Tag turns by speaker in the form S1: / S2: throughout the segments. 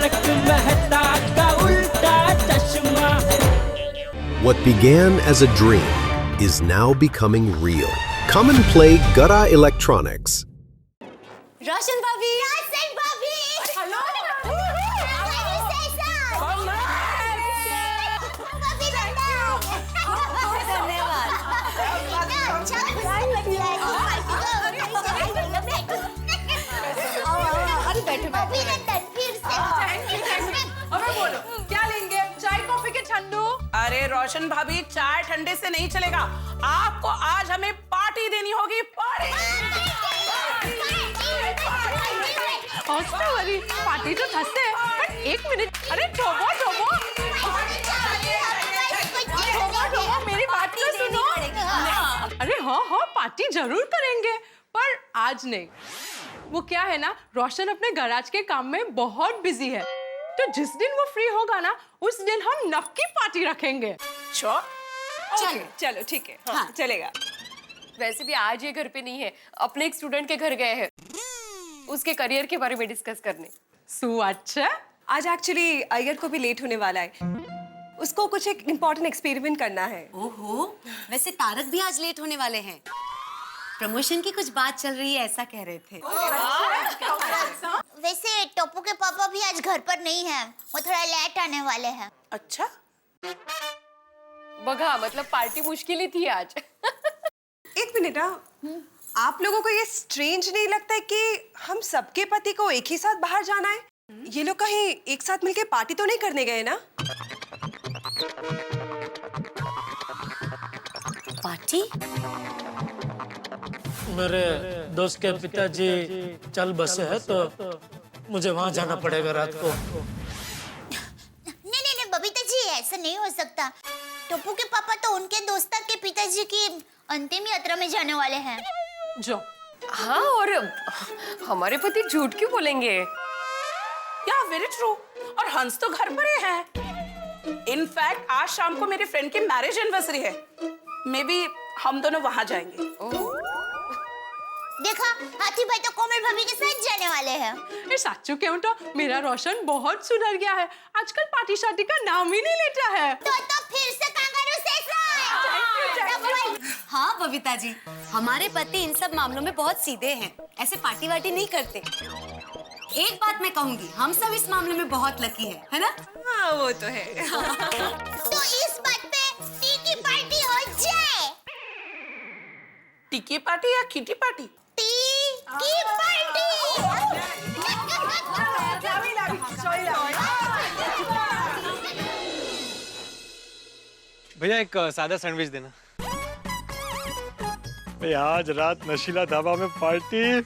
S1: तारक मेहता का उल्टा चश्मा।
S2: What began as a dream is now becoming real. Come and play Gada Electronics.
S3: रोशन भाभी, hello,
S4: क्या लेंगे? चाय कॉफी के ठंडू? अरे रोशन भाभी, चाय ठंडे से नहीं चलेगा। आपको आज हमें पार्टी देनी होगी। पार्टी तो थसते हैं, पर एक मिनट, अरे ठोबो मेरी बात तो सुनो। अरे हाँ पार्टी जरूर करेंगे, पर आज नहीं। वो क्या है ना, रोशन अपने गैराज के काम में बहुत बिजी है, तो जिस दिन वो फ्री होगा ना, उस दिन हम नक्की पार्टी रखेंगे।
S3: चलो ठीक है, हाँ चलेगा। वैसे भी आज ये घर पे नहीं है, अपने एक स्टूडेंट के घर गए हैं, उसके करियर के बारे में डिस्कस करने।
S4: अच्छा,
S5: आज एक्चुअली अय्यर को भी लेट होने वाला है, उसको कुछ एक इम्पोर्टेंट एक्सपेरिमेंट करना है।
S6: ओहो, वैसे तारक भी आज लेट होने वाले हैं। प्रमोशन की कुछ बात चल रही है, ऐसा कह रहे थे।
S7: वैसे टोपू के पापा भी आज घर पर नहीं है, वो थोड़ा लेट आने वाले हैं।
S4: अच्छा,
S3: बघा मतलब पार्टी मुश्किल ही थी आज।
S5: एक मिनट, आप लोगों को ये स्ट्रेंज नहीं लगता है कि हम सबके पति को एक ही साथ बाहर जाना है? ये लोग कहीं एक साथ मिलके पार्टी तो नहीं करने गए ना?
S6: पार्टी?
S8: मेरे दोस्त के पिताजी चल बसे है, तो मुझे वहां जाना पड़ेगा रात को।
S7: नहीं बबीता जी, ऐसा नहीं हो सकता। टोपू के पापा तो उनके दोस्त के पिताजी की अंतिम यात्रा में जाने वाले हैं।
S4: जो
S3: हाँ, और हमारे पति झूठ क्यों बोलेंगे?
S4: या वेरी ट्रू। और हंस तो घर पर ही है। इनफैक्ट आज शाम को मेरे फ्रेंड की मैरिज एनिवर्सरी है, मे बी हम दोनों वहां जाएंगे।
S7: देखा, हाथी भाई तो कोमल भाभी के साथ जाने वाले हैं।
S4: ये सच्चू क्यों, तो मेरा रोशन बहुत सुधर गया है, आजकल पार्टी शादी का नाम ही नहीं लेता है।
S7: तो फिर से कांगारू सेक्स।
S6: हाँ बबीता जी, हमारे पति इन सब मामलों में बहुत सीधे हैं, ऐसे पार्टी वार्टी नहीं करते। एक बात मैं कहूंगी, हम सब इस मामले में बहुत लकी है ना?
S5: हाँ वो तो है।
S7: तो इस बात पे टीकी पार्टी हो जाए।
S4: टिकी पार्टी या किटी पार्टी?
S7: टीकी पार्टी।
S9: भैया एक सादा सैंडविच देना। भैया आज रात नशीला ढाबा में पार्टी,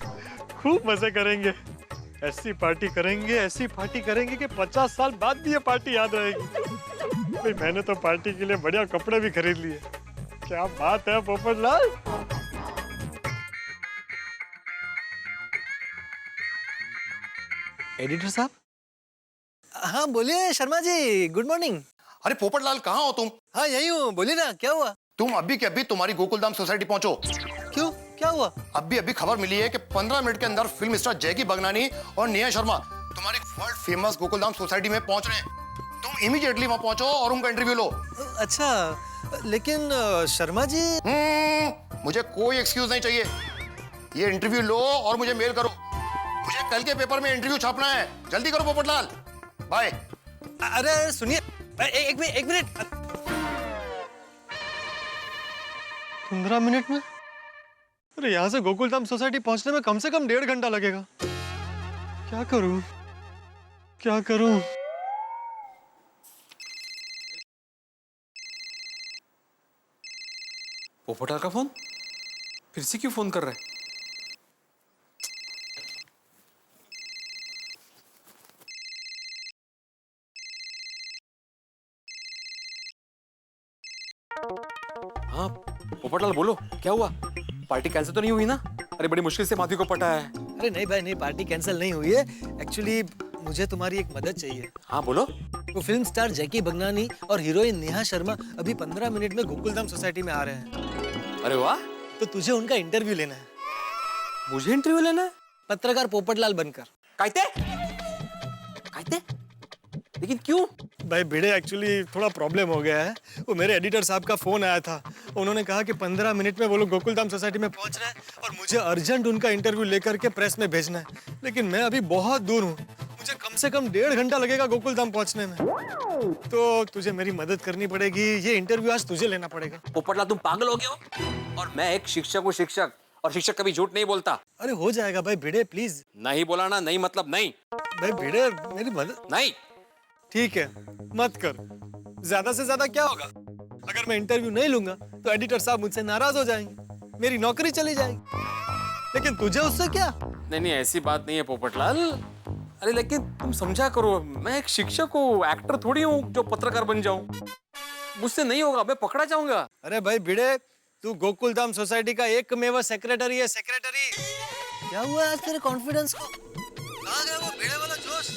S9: खूब मजे करेंगे। ऐसी पार्टी करेंगे कि 50 साल बाद भी ये पार्टी याद रहेगी। भाई मैंने तो पार्टी के लिए बढ़िया कपड़े भी खरीद लिए। क्या बात है पोपटलाल। एडिटर साहब।
S10: हाँ बोलिए शर्मा जी, गुड मॉर्निंग।
S11: अरे पोपटलाल, कहाँ हो तुम?
S10: हाँ यही हूँ, बोलिए ना क्या हुआ?
S11: तुम अभी के अभी तुम्हारी गोकुलधाम सोसाइटी पहुंचो।
S10: क्यों, क्या हुआ?
S11: अभी खबर मिली है कि 15 मिनट के अंदर फिल्म स्टार जैकी बगनानी और नेहा शर्मा तुम्हारी वर्ल्ड फेमस गोकुलधाम सोसाइटी में पहुंच रहे हैं। तुम इमीडिएटली वहां पहुंचो और उनका इंटरव्यू लो।
S10: अच्छा, लेकिन शर्मा जी।
S11: मुझे कोई एक्सक्यूज नहीं चाहिए। ये इंटरव्यू लो और मुझे मेल करो। मुझे कल के पेपर में इंटरव्यू छापना है। जल्दी करो पोपटलाल। बाय।
S10: अरे सुनिए, एक मिनट।
S9: 15 मिनट में? अरे यहाँ से गोकुलधाम सोसाइटी पहुंचने में कम से कम 1.5 घंटा लगेगा। क्या करूं?
S12: पोपटलाल का फोन? फिर से क्यों फोन कर रहा है? हाँ पोपटलाल बोलो, क्या हुआ? पार्टी कैंसिल तो नहीं हुई ना? अरे बड़ी मुश्किल से माधवी को पटा है।
S10: अरे नहीं भाई नहीं, पार्टी कैंसिल नहीं हुई है। एक्चुअली मुझे तुम्हारी एक मदद चाहिए।
S12: हाँ बोलो।
S10: वो फिल्म स्टार जैकी बगनानी और हीरोइन नेहा शर्मा अभी 15 मिनट में गोकुलधाम सोसाइटी में आ रहे हैं।
S12: अरे वाह।
S10: तो तुझे उनका इंटरव्यू लेना है।
S12: मुझे इंटरव्यू लेना है?
S10: पत्रकार पोपटलाल बनकर।
S12: कायते? लेकिन क्यों?
S9: भाई भिड़े एक्चुअली थोड़ा प्रॉब्लम हो गया है। वो मेरे एडिटर साहब का फोन आया था, उन्होंने कहा कि 15 मिनट में वो लोग गोकुलधाम सोसाइटी में पहुंच रहे हैं और मुझे अर्जेंट उनका इंटरव्यू लेकर के प्रेस में भेजना है। लेकिन मैं अभी बहुत दूर हूँ, मुझे कम से कम 1.5 घंटा लगेगा गोकुलधाम पहुंचने में। तो तुझे मेरी मदद करनी पड़ेगी, ये इंटरव्यू आज तुझे लेना पड़ेगा।
S12: पोपटलाल तुम पागल हो गए हो? और मैं एक शिक्षक हूँ, शिक्षक, और शिक्षक कभी झूठ नहीं बोलता।
S9: अरे हो जाएगा भाई भिड़े, प्लीज।
S12: नहीं बोला ना, नहीं मतलब नहीं।
S9: भाई भिड़े मेरी मदद।
S12: नहीं
S9: ठीक है, मत कर। ज्यादा से ज्यादा क्या होगा? अगर मैं इंटरव्यू नहीं लूंगा तो एडिटर साहब मुझसे नाराज हो जाएंगे, मेरी नौकरी चली जाएगी। लेकिन तुझे उससे क्या?
S12: नहीं नहीं, ऐसी बात नहीं है पोपटलाल। अरे लेकिन तुम समझा करो, मैं एक शिक्षक हूँ, एक्टर थोड़ी हूँ जो पत्रकार बन जाऊं। मुझसे नहीं होगा, मैं पकड़ा जाऊंगा।
S9: अरे भाई भिड़े, तू गोकुलधाम सोसाइटी का एकमेव सेक्रेटरी है, सेक्रेटरी। क्या हुआ आज तेरे कॉन्फिडेंस को? कहाँ गया वो भिड़े वाला जोश?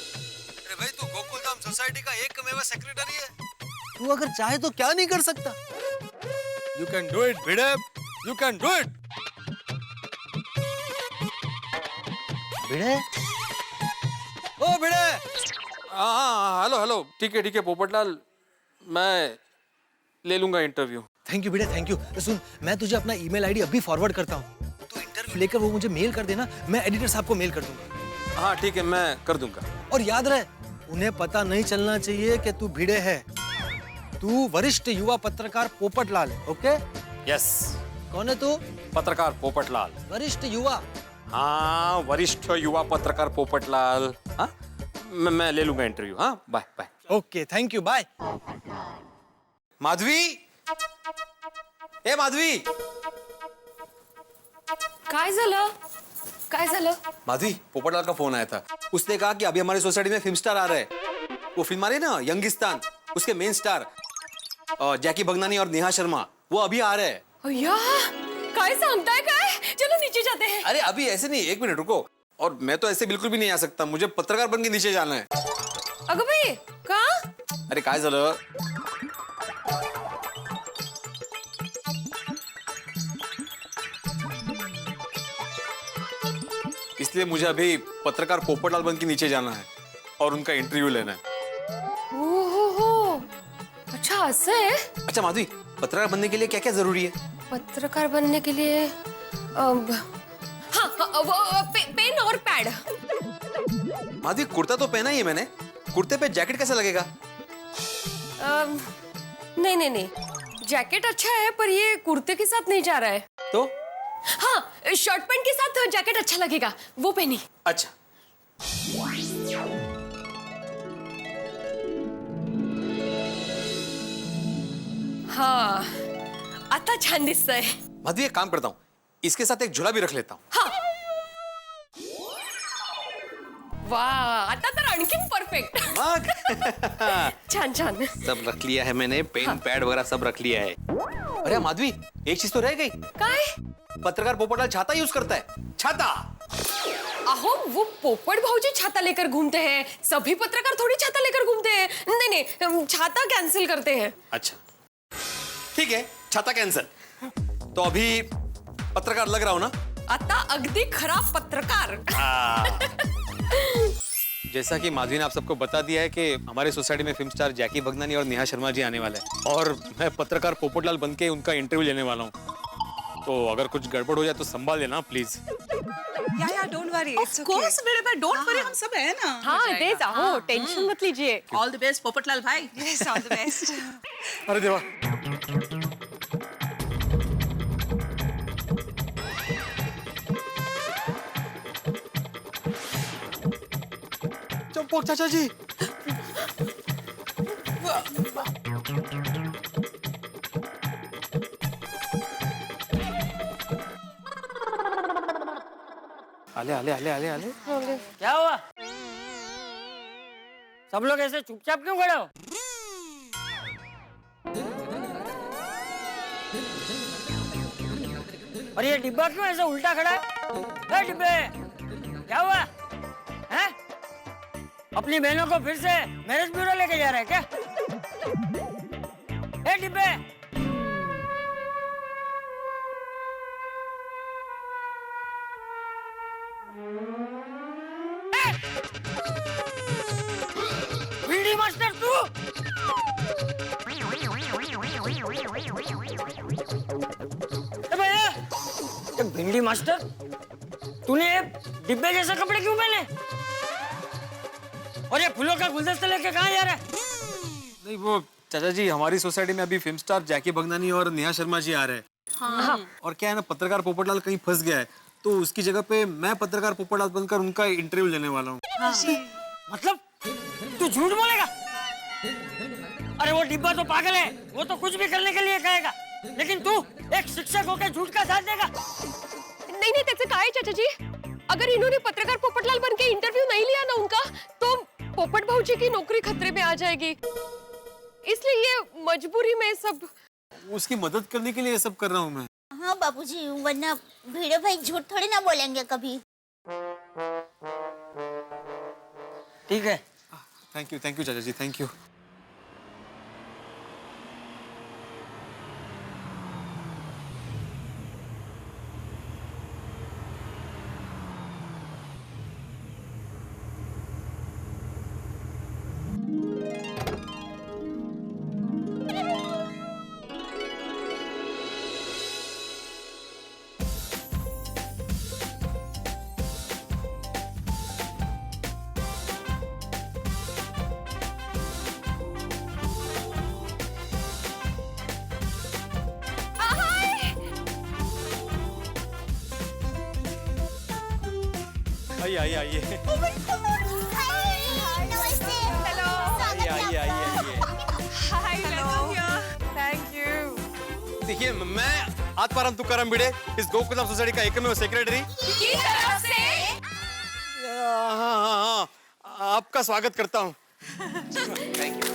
S9: अरे भाई तू गोकुलधाम सोसाइटी का एकमेव सेक्रेटरी है, तू अगर चाहे तो क्या नहीं कर सकता? You can do it Bhide, you can do it. Bhide, ओ भिड़े।
S12: हाँ, हेलो हेलो, ठीक है पोपटलाल, मैं ले लूंगा इंटरव्यू।
S10: थैंक यू बेटा, थैंक यू। सुन, मैं तुझे अपना ईमेल आईडी अभी फॉरवर्ड करता हूँ, तो इंटरव्यू लेकर वो मुझे मेल कर देना, मैं एडिटर साहब को मेल कर दूंगा।
S12: हाँ ठीक है, मैं कर दूंगा।
S10: और याद रहे, उन्हें पता नहीं चलना चाहिए कि तू भिड़े है। तू वरिष्ठ युवा पत्रकार पोपटलाल है, ओके?
S12: यस।
S10: कौन है तू?
S12: पत्रकार पोपटलाल।
S10: वरिष्ठ युवा?
S12: हाँ, वरिष्ठ युवा पत्रकार पोपटलाल। हाँ, मैं ले लूंगा इंटरव्यू। हाँ, bye bye.
S10: Okay, thank you, bye.
S12: Madhavi, ए माधवी।
S3: काय झालं? काय झालं?
S12: माधवी, पोपटलाल का फोन आया था। उसने कहा कि अभी हमारी सोसाइटी में फिल्म स्टार आ रहे हैं। वो फिल्म आ रही है ना, यंगिस्तान, उसके मेन स्टार जैकी भगनानी और नेहा शर्मा, वो अभी आ रहे हैं।
S3: अय्या, काय सांगताय काय? चलो नीचे जाते हैं।
S12: अरे अभी ऐसे नहीं, 1 मिनट रुको। और मैं तो ऐसे बिल्कुल भी नहीं आ सकता, मुझे पत्रकार बन के नीचे जाना है।
S3: अगं बाई, का?
S12: अरे काय झालं? इसलिए मुझे अभी पत्रकार पोपटलाल बन के नीचे जाना है और उनका इंटरव्यू लेना है।
S3: ओहो, अच्छा असं आहे?
S12: अच्छा माधवी, पत्रकार बनने के लिए क्या क्या जरूरी है?
S3: पत्रकार बनने के लिए पेन और पैड।
S12: माधवी, कुर्ता तो पहना ही है मैंने, कुर्ते पे जैकेट कैसा लगेगा?
S3: नहीं, जैकेट अच्छा है पर ये कुर्ते के साथ नहीं जा रहा है।
S12: तो?
S3: हाँ, शर्ट पैंट के साथ जैकेट अच्छा लगेगा, वो पहनी।
S12: अच्छा।
S3: हाँ, आता छान दिसतंय।
S12: माधवी, एक काम करता हूँ, इसके साथ एक झोला भी रख लेता हूँ।
S3: हाँ, वाह, आता तर आणखीन परफेक्ट। छान छान
S12: सब रख लिया है मैंने, पेन पैड वगैरह सब रख लिया है। अरे माधवी, एक चीज तो रह गई।
S3: काय?
S12: पत्रकार पोपटलाल छाता यूज करता है, छाता।
S3: अहो, वो पोपट भाऊजी छाता लेकर घूमते हैं, सभी पत्रकार थोड़ी छाता लेकर घूमते हैं। नहीं, छाता कैंसिल करते हैं।
S12: अच्छा ठीक है, छाता कैंसिल। तो अभी पत्रकार लग रहा हूं ना?
S3: आता अगदी खराब पत्रकार।
S12: जैसा कि माधवी ने आप सबको बता दिया है कि हमारे सोसाइटी में फिल्म स्टार जैकी भगनानी और नेहा शर्मा जी आने वाले हैं, और मैं पत्रकार पोपटलाल बन के उनका इंटरव्यू लेने वाला हूँ। तो अगर कुछ गड़बड़ हो जाए तो संभाल लेना प्लीज।
S5: या don't worry, it's okay.
S4: Course मेरे भाई, डोंट वरी, हम सब है ना।
S3: हाँ, दे जाओ, टेंशन मत लीजिए।
S4: ऑल द बेस्ट पोपटलाल भाई।
S5: Yes, all the best.
S9: अरे देवा, चंपक चाचा जी। आले।
S1: क्या हुआ? सब लोग ऐसे चुपचाप क्यों खड़े हो? और ये डिब्बा क्यों ऐसे उल्टा खड़ा है? डिब्बे, क्या हुआ? हैं? अपनी बहनों को फिर से मैरिज ब्यूरो लेके जा रहे हैं क्या? डिब्बे, बीडी मास्टर, जी मास्टर, तूने ये डिब्बे जैसे कपड़े क्यों पहने? और ये फूलों का गुलदस्ता लेके कहाँ जा रहा है?
S12: नहीं वो चाचा जी, हमारी सोसाइटी में अभी फिल्म स्टार जैकी भगनानी और नेहा शर्मा जी आ रहे हैं।
S3: हाँ।
S12: और क्या है ना, पत्रकार पोपटलाल कहीं फंस गया है, तो उसकी जगह पे मैं पत्रकार पोपटलाल बनकर उनका इंटरव्यू लेने वाला हूँ।
S1: मतलब तू झूठ बोलेगा? अरे वो डिब्बा तो पागल है, वो तो कुछ भी करने के लिए कहेगा, लेकिन तू एक शिक्षक होकर झूठ का साथ देगा?
S3: नहीं नहीं, कैसे कहा है चाचा जी? अगर इन्होंने पत्रकार पोपटलाल बन के इंटरव्यू नहीं लिया ना उनका, तो पोपट भाऊजी की नौकरी खतरे में आ जाएगी। इसलिए ये मजबूरी में सब,
S12: उसकी मदद करने के लिए ये सब कर रहा हूँ मैं।
S7: हाँ बाबूजी, वरना भिड़ो भाई झूठ थोड़ी ना बोलेंगे कभी।
S1: ठीक है।
S12: थैंक यू चाचा जी, थैंक यू। आइए।
S7: नमस्ते। हेलो।
S12: आइए।
S5: Thank you.
S12: देखिए, मैं आत्माराम तुकाराम भिड़े, इस गोकुलधाम सोसाइटी का एकमेव सेक्रेटरी
S3: की तरफ से
S12: हाँ, आपका स्वागत करता हूँ।
S10: Thank you.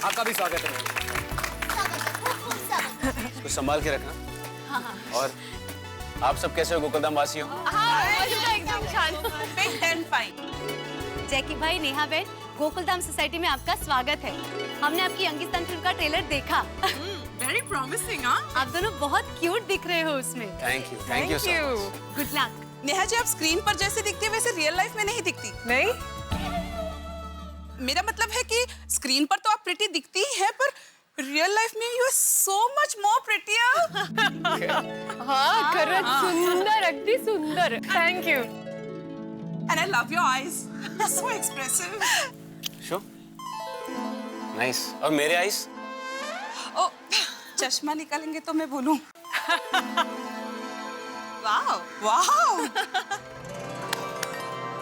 S10: आपका भी स्वागत है।
S12: कुछ संभाल के रखना। और आप सब कैसे हो गोकुलधाम वासियों?
S3: एकदम
S6: जैकी भाई, नेहा बहन, गोकुलधाम सोसाइटी में आपका स्वागत है। हमने आपकी यंगिस्तान फिल्म का ट्रेलर देखा।
S4: Very promising.
S6: आप दोनों बहुत क्यूट दिख रहे हो उसमें।
S12: Thank you so much.
S6: Good luck.
S13: Neha ji, आप स्क्रीन पर जैसे दिखती है वैसे रियल लाइफ में नहीं दिखती।
S5: नहीं?
S13: मेरा मतलब है कि स्क्रीन पर तो आप प्रिटी दिखती ही है, पर रियल लाइफ में you are so much more prettier.
S3: हाँ, खरंच सुंदर, अगदी सुंदर। Thank you.
S13: And I love your eyes, so expressive.
S12: So nice. और मेरे आईज?
S13: ओ, चश्मा निकालेंगे तो मैं बोलूं। वाओ।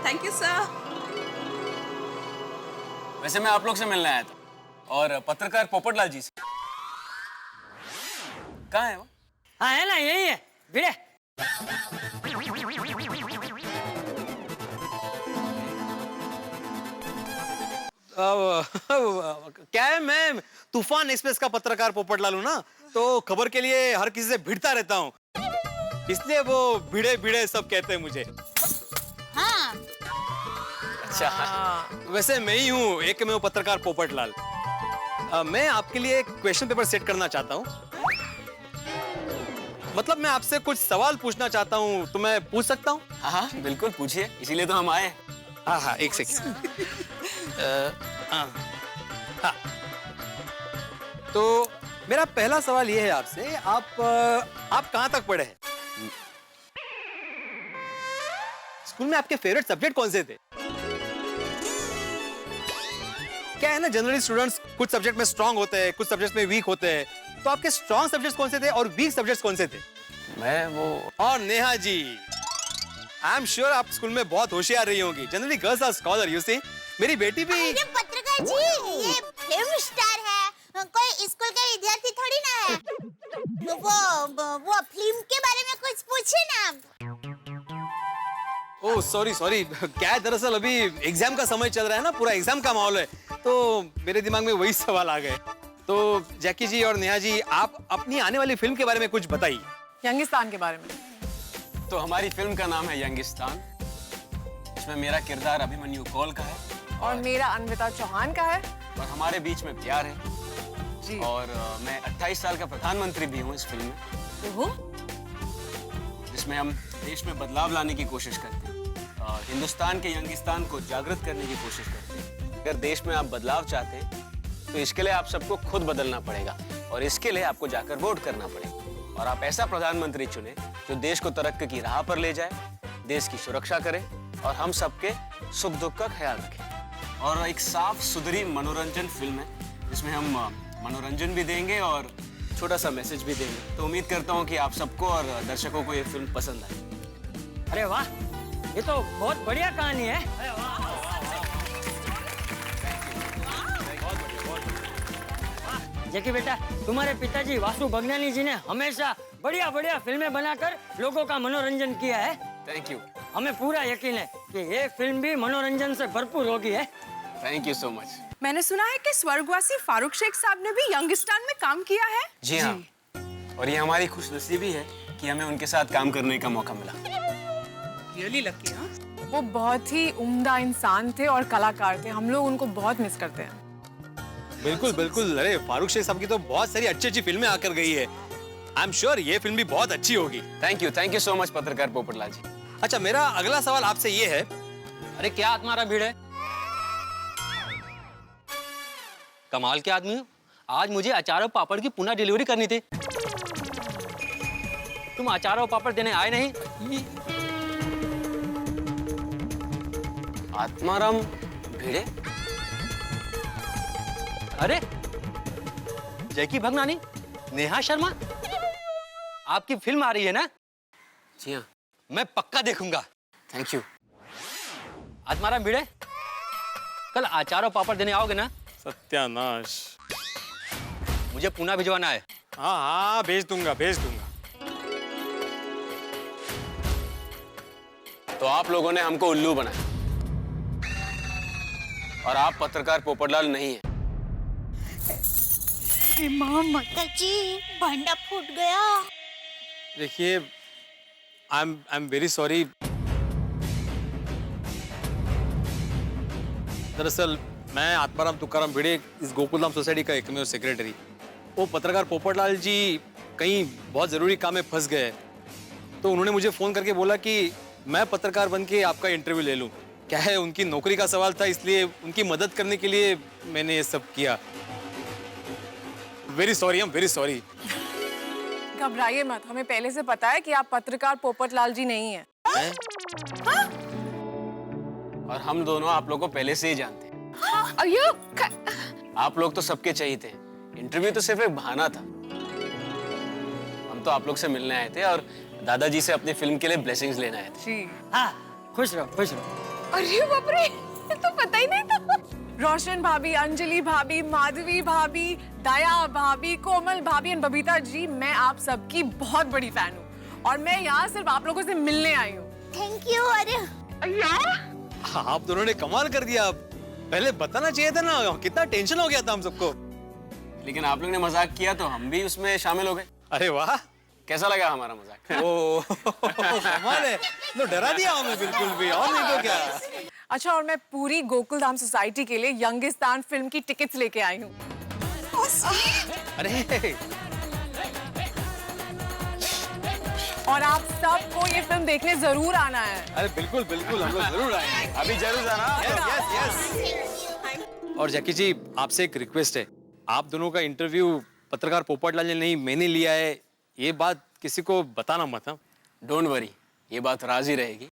S13: Thank you sir.
S12: वैसे मैं आप लोग से मिलने आया था, और पत्रकार पोपटलाल जी से। कहाँ है वो?
S1: हाँ है ना, यही है भिड़े।
S12: क्या है, मैं तूफान एक्सप्रेस का पत्रकार पोपटलाल हूँ ना, तो खबर के लिए हर किसी से भिड़ता रहता हूँ, इसलिए वो भिड़े सब कहते हैं मुझे।
S7: हाँ।
S12: अच्छा, वैसे मैं ही हूँ एकमेव पत्रकार पोपटलाल। मैं आपके लिए एक क्वेश्चन पेपर सेट करना चाहता हूँ। मतलब मैं आपसे कुछ सवाल पूछना चाहता हूँ, तो मैं पूछ सकता हूँ?
S14: हाँ, बिल्कुल पूछिए, इसीलिए तो हम आए।
S12: हाँ, एक सेकंड। हाँ, तो मेरा पहला सवाल ये है आपसे, आप कहाँ तक पढ़े हैं? स्कूल में आपके फेवरेट सब्जेक्ट कौन से थे? क्या है ना, जनरली स्टूडेंट्स कुछ सब्जेक्ट में स्ट्रांग होते हैं, कुछ सब्जेक्ट में वीक होते हैं, तो आपके स्ट्रांग सब्जेक्ट्स कौन से थे और वीक सब्जेक्ट्स कौन से थे?
S14: मैं वो।
S12: और Neha ji, I am sure आप स्कूल में बहुत होशियार रही होंगी। Generally girls are scholar, you see. मेरी बेटी भी।
S7: अरे पत्रकार जी, ये फिल्म स्टार है, कोई स्कूल का विद्यार्थी थोड़ी ना है। वो फिल्म के बारे में कुछ पूछे ना आप।
S12: ओह सॉरी, क्या है, दरअसल अभी एग्जाम का समय चल रहा है ना, पूरा एग्जाम का माहौल है, तो मेरे दिमाग में वही सवाल आ गए। तो जैकी जी और नेहा जी, आप अपनी आने वाली फिल्म के बारे में कुछ बताइए।
S5: यंगिस्तान के बारे में।
S14: तो हमारी फिल्म का नाम है यंगिस्तान। इसमें मेरा किरदार अभिमन्यु कौल का है
S5: और मेरा अन्विता चौहान का है।
S14: और हमारे बीच में प्यार है
S5: जी।
S14: और मैं 28 साल का प्रधानमंत्री भी हूँ इस फिल्म में, जिसमें हम देश में बदलाव लाने की कोशिश करते हैं, हिंदुस्तान के यंगिस्तान को जागृत करने की कोशिश करते हैं। अगर देश में आप बदलाव चाहते हैं तो इसके लिए आप सबको खुद बदलना पड़ेगा, और इसके लिए आपको जाकर वोट करना पड़ेगा। और आप ऐसा प्रधानमंत्री चुने जो देश को तरक्की की राह पर ले जाए, देश की सुरक्षा करे और हम सबके सुख दुख का ख्याल रखे। और एक साफ सुथरी मनोरंजन फिल्म है जिसमें हम मनोरंजन भी देंगे और छोटा सा मैसेज भी देंगे। तो उम्मीद करता हूँ कि आप सबको और दर्शकों को ये फिल्म पसंद आए।
S1: अरे वाह, ये तो बहुत बढ़िया कहानी है। जैकी बेटा, तुम्हारे पिताजी वासु भगनानी जी ने हमेशा बढ़िया बढ़िया फिल्में बनाकर लोगों का मनोरंजन किया है।
S14: Thank you.
S1: हमें पूरा यकीन है कि ये फिल्म भी मनोरंजन से भरपूर होगी है।
S14: Thank you so much.
S13: मैंने सुना है कि स्वर्गवासी फारूक शेख साहब ने भी यंगिस्तान में काम किया है।
S14: जी हाँ, और ये हमारी खुशनसीबी है कि हमें उनके साथ काम करने का मौका मिला।
S13: Really lucky. हाँ,
S4: वो बहुत ही उम्दा इंसान थे और कलाकार थे। हम लोग उनको बहुत मिस करते हैं।
S12: बिल्कुल बिल्कुल। अरे फारूक शेख साहब की तो बहुत सारी अच्छी अच्छी फिल्में आकर गई है। आई एम श्योर ये फिल्म भी बहुत अच्छी होगी।
S14: थैंक यू सो मच पत्रकार पोपटलाल जी।
S12: अच्छा, मेरा अगला सवाल आपसे ये है।
S15: अरे क्या तुम्हारा भीड़ है? कमाल के आदमी हो। आज मुझे अचार और पापड़ की पुनः डिलीवरी करनी थी, तुम अचार और पापड़ देने आए नहीं।
S14: आत्माराम भिड़े?
S15: अरे जैकी भगनानी, नेहा शर्मा, आपकी फिल्म आ रही है ना?
S14: जी हाँ।
S15: मैं पक्का देखूंगा।
S14: Thank you.
S15: आत्माराम भिड़े, कल अचार और पापड़ देने आओगे ना?
S12: सत्यानाश,
S15: मुझे पुनः भिजवाना है।
S12: हाँ हाँ, भेज दूंगा भेज दूंगा।
S14: तो आप लोगों ने हमको उल्लू बनाया और आप पत्रकार पोपटलाल नहीं है।
S7: माता जी, भांडा फूट गया।
S12: देखिए, आई एम वेरी सॉरी। दरअसल मैं आत्माराम तुकाराम भिड़े, इस गोकुलधाम सोसाइटी का एकमेव सेक्रेटरी। वो पत्रकार पोपटलाल जी कहीं बहुत जरूरी काम में फंस गए, तो उन्होंने मुझे फोन करके बोला कि मैं पत्रकार बन के आपका इंटरव्यू ले लूं। क्या है, उनकी नौकरी का सवाल था, इसलिए उनकी मदद करने के लिए मैंने ये सब किया। Very sorry, I am very sorry.
S4: घबराइए मत, हमें पहले से पता है कि आप पत्रकार पोपटलाल जी नहीं हैं।
S14: और हम दोनों आप लोगों को पहले से ही जानते हैं। आप लोग तो सबके चाहिए थे। इंटरव्यू तो सिर्फ एक बहाना था। हम तो आप लोग से मिलने आए थे और दादाजी से अपनी फिल्म के लिए ब्लेसिंग्स लेने आए थे।
S4: जी
S1: हाँ, खुश रहो खुश रहो।
S4: अरे बाप रे, तो पता ही नहीं था। रोशन भाभी, अंजलि भाभी, माधवी भाभी, दया भाभी, कोमल भाभी और बबीता जी, मैं आप सबकी बहुत बड़ी फैन हूँ और मैं यहाँ सिर्फ आप लोगों से मिलने आई हूँ।
S7: Thank you. अरे
S12: आप दोनों ने कमाल कर दिया। पहले बताना चाहिए था ना, कितना टेंशन हो गया था हम सबको।
S14: लेकिन आप लोग ने मजाक किया तो हम भी उसमें शामिल हो गए।
S12: अरे वाह,
S14: कैसा लगा हमारा मजाक?
S12: ओ कमाल है। तो डरा दिया हमें बिल्कुल भी, और नहीं तो क्या।
S4: अच्छा, और मैं पूरी गोकुलधाम सोसाइटी के लिए यंगिस्तान फिल्म की टिकट्स लेके आई हूँ।
S12: अरे
S4: और आप सबको ये फिल्म देखने जरूर आना है।
S12: अरे बिल्कुल बिल्कुल, हम लोग जरूर आएंगे।
S14: अभी जरूर आना।
S12: यस। और जैकी जी, आपसे एक रिक्वेस्ट है। आप दोनों का इंटरव्यू पत्रकार पोपटलाल ने नहीं, मैंने लिया है। ये बात किसी को बताना मत।
S14: डोंट वरी, ये बात राज ही रहेगी।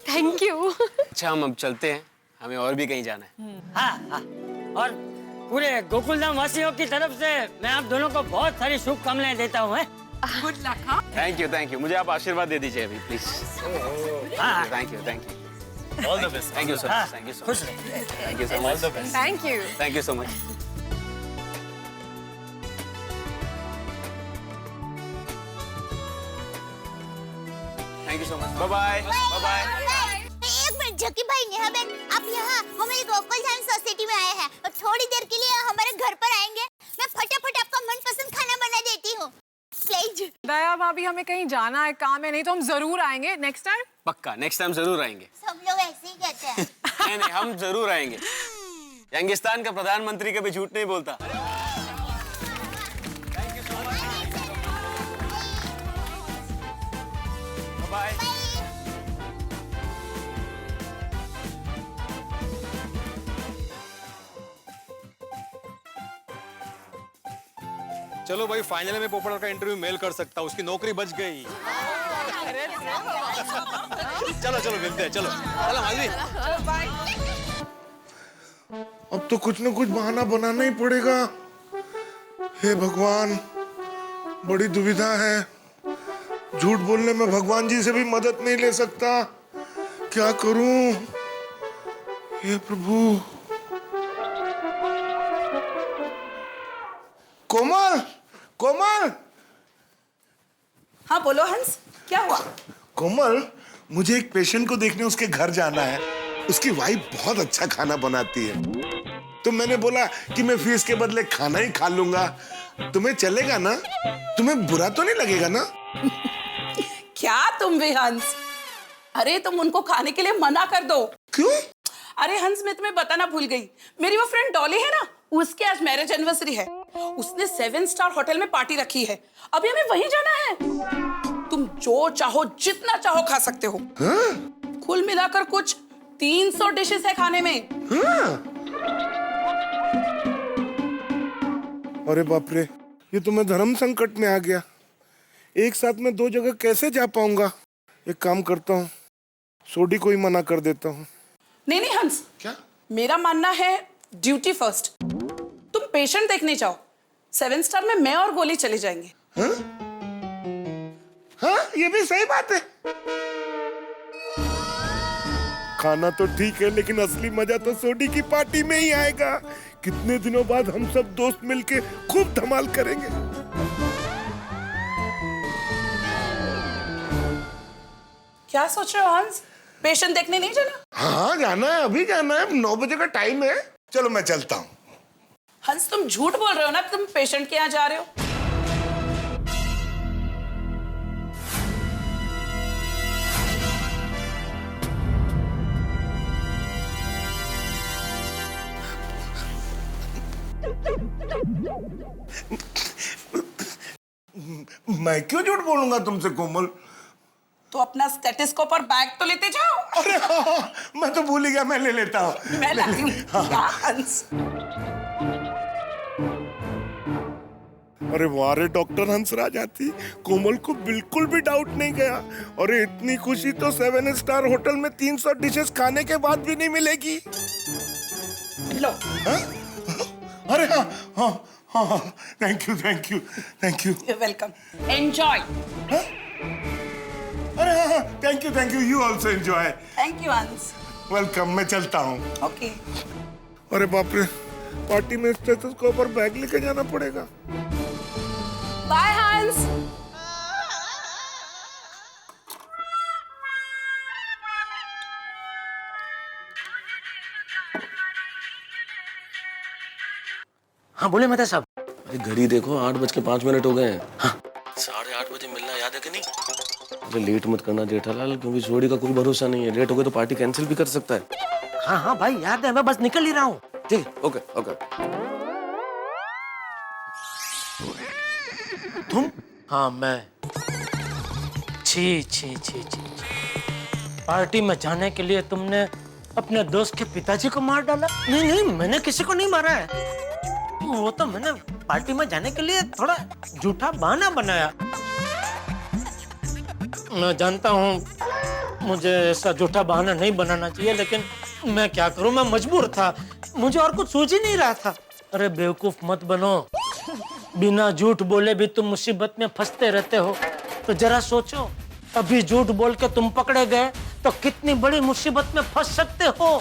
S3: Thank you.
S14: अच्छा, हम अब चलते हैं, हमें और भी कहीं जाना है।
S1: हाँ हाँ, और पूरे गोकुलधाम वासियों की तरफ से मैं आप दोनों को बहुत सारी शुभकामनाएं देता हूँ।
S4: Good luck. हाँ,
S14: थैंक यू। मुझे आप आशीर्वाद दे दीजिए अभी please. Thank you. All the best. Thank you so much. Thank you so much. Thank you so much.
S4: Thank you
S14: so much. Thank you so much. Bye bye. Bye bye.
S7: एक minute Zaki भाई, नेहा बहन, आप यहाँ हमारी Gokuldham society में आए हैं और थोड़ी देर के लिए हमारे घर पर आएंगे। मैं फटाफट आपका मनपसंद खाना बना देती हूँ। प्लीज।
S4: दया भाभी, हमें कहीं जाना है, काम है, नहीं तो हम जरूर आएंगे नेक्स्ट टाइम।
S14: पक्का नेक्स्ट टाइम जरूर आएंगे।
S7: सब लोग ऐसे ही कहते हैं।
S14: नहीं, हम जरूर आएंगे। यंगिस्तान का प्रधानमंत्री कभी झूठ नहीं बोलता। बाय।
S12: चलो भाई, फाइनल में पोपट का इंटरव्यू मेल कर सकता हूँ, उसकी नौकरी बच गई। चलो चलो मिलते हैं, चलो चलो मालवी।
S16: अब तो कुछ न कुछ बहाना बनाना ही पड़ेगा। हे भगवान, बड़ी दुविधा है। झूठ बोलने में भगवान जी से भी मदद नहीं ले सकता, क्या करूं? हे प्रभु। कोमल, कोमल।
S13: हाँ बोलो हंस, क्या हुआ?
S16: कोमल, मुझे एक पेशेंट को देखने उसके घर जाना है। उसकी वाइफ बहुत अच्छा खाना बनाती है, तो मैंने बोला कि मैं फीस के बदले खाना ही खा लूंगा। तुम्हें चलेगा ना? तुम्हें बुरा तो नहीं लगेगा ना?
S13: क्या तुम भी हंस? अरे तुम उनको खाने के लिए मना कर दो।
S16: क्यों?
S13: अरे हंस, मैं तुम्हें बताना भूल गई, मेरी वो फ्रेंड डॉली है ना, उसके आज मैरिज एनिवर्सरी है। उसने 7 स्टार होटल में पार्टी रखी है, अभी हमें वहीं जाना है। तुम जो चाहो जितना चाहो खा सकते हो। हाँ? कुल मिलाकर कुछ 300 डिशेस है खाने में।
S16: हाँ? अरे बाप रे, ये तो मैं धर्म संकट में आ गया। एक साथ में 2 जगह कैसे जा पाऊंगा? एक काम करता हूँ, सोडी को ही मना कर देता हूँ।
S13: नहीं नहीं हंस,
S16: क्या?
S13: मेरा मानना है ड्यूटी फर्स्ट। तुम पेशेंट देखने जाओ, 7 स्टार में मैं और गोली चले जाएंगे।
S16: हाँ? हाँ, ये भी सही बात है। खाना तो ठीक है, लेकिन असली मजा तो सोडी की पार्टी में ही आएगा। कितने दिनों बाद हम सब दोस्त मिलके खूब धमाल करेंगे।
S13: क्या सोच रहे हो हंस? पेशेंट देखने नहीं जाना?
S16: हाँ जाना है, अभी जाना है। 9 बजे का टाइम है। चलो मैं चलता हूँ।
S13: हंस तुम झूठ बोल रहे हो ना, तुम पेशेंट के यहाँ जा रहे हो?
S16: मैं क्यों झूठ बोलूंगा तुमसे कोमल?
S13: तो अपना स्टेथोस्कोप और बैग तो लेते जाओ।
S16: अरे हाँ, मैं तो भूल ही गया, मैं ले लेता हूँ।
S13: मैं लाती हूँ। क्या हंस?
S16: अरे वाह रे डॉक्टर हंसराज आती, कोमल को बिल्कुल भी डाउट नहीं गया। अरे इतनी खुशी तो 7 स्टार होटल में 300 डिशेस खाने के बाद भी नहीं मिलेगी।
S13: लो।
S16: हाँ? अरे हाँ हाँ हाँ, thank you thank you thank you.
S13: You're welcome. Enjoy.
S16: हाँ? अरे हाँ हाँ, thank you, you also enjoy.
S13: Thank you हंस।
S16: वेलकम, मैं चलता हूँ।
S13: ओके।
S16: अरे बाप रे, पार्टी में स्टेथोस्कोप और बैग लेके जाना पड़ेगा।
S13: बाय हंस।
S8: हाँ बोले मेहता साहब।
S17: अरे घड़ी देखो, 8:05 हो गए हैं। हाँ 8:30 बजे मिलना याद है कि नहीं? अरे लेट मत करना जेठालाल, क्योंकि जोड़ी का कोई भरोसा नहीं है। लेट हो गए तो पार्टी कैंसिल भी कर सकता है।
S8: हाँ हाँ भाई याद है, मैं बस निकल ही रहा हूँ।
S17: ठीक है, ओके ओके।
S8: तुम? हाँ मैं। छी छी छी छी, पार्टी में जाने के लिए तुमने अपने दोस्त के पिताजी को मार डाला? नहीं नहीं, मैंने किसी को नहीं मारा है। वो तो मैंने पार्टी में जाने के लिए थोड़ा झूठा बहाना बनाया। मैं जानता हूँ मुझे ऐसा झूठा बहाना नहीं बनाना चाहिए, लेकिन मैं क्या करूँ, मैं मजबूर था। मुझे और कुछ सूझ ही नहीं रहा था। अरे बेवकूफ मत बनो, बिना झूठ बोले भी तुम मुसीबत में फंसते रहते हो। तो जरा सोचो, अभी झूठ बोल के तुम पकड़े गए तो कितनी बड़ी मुसीबत में फंस सकते हो।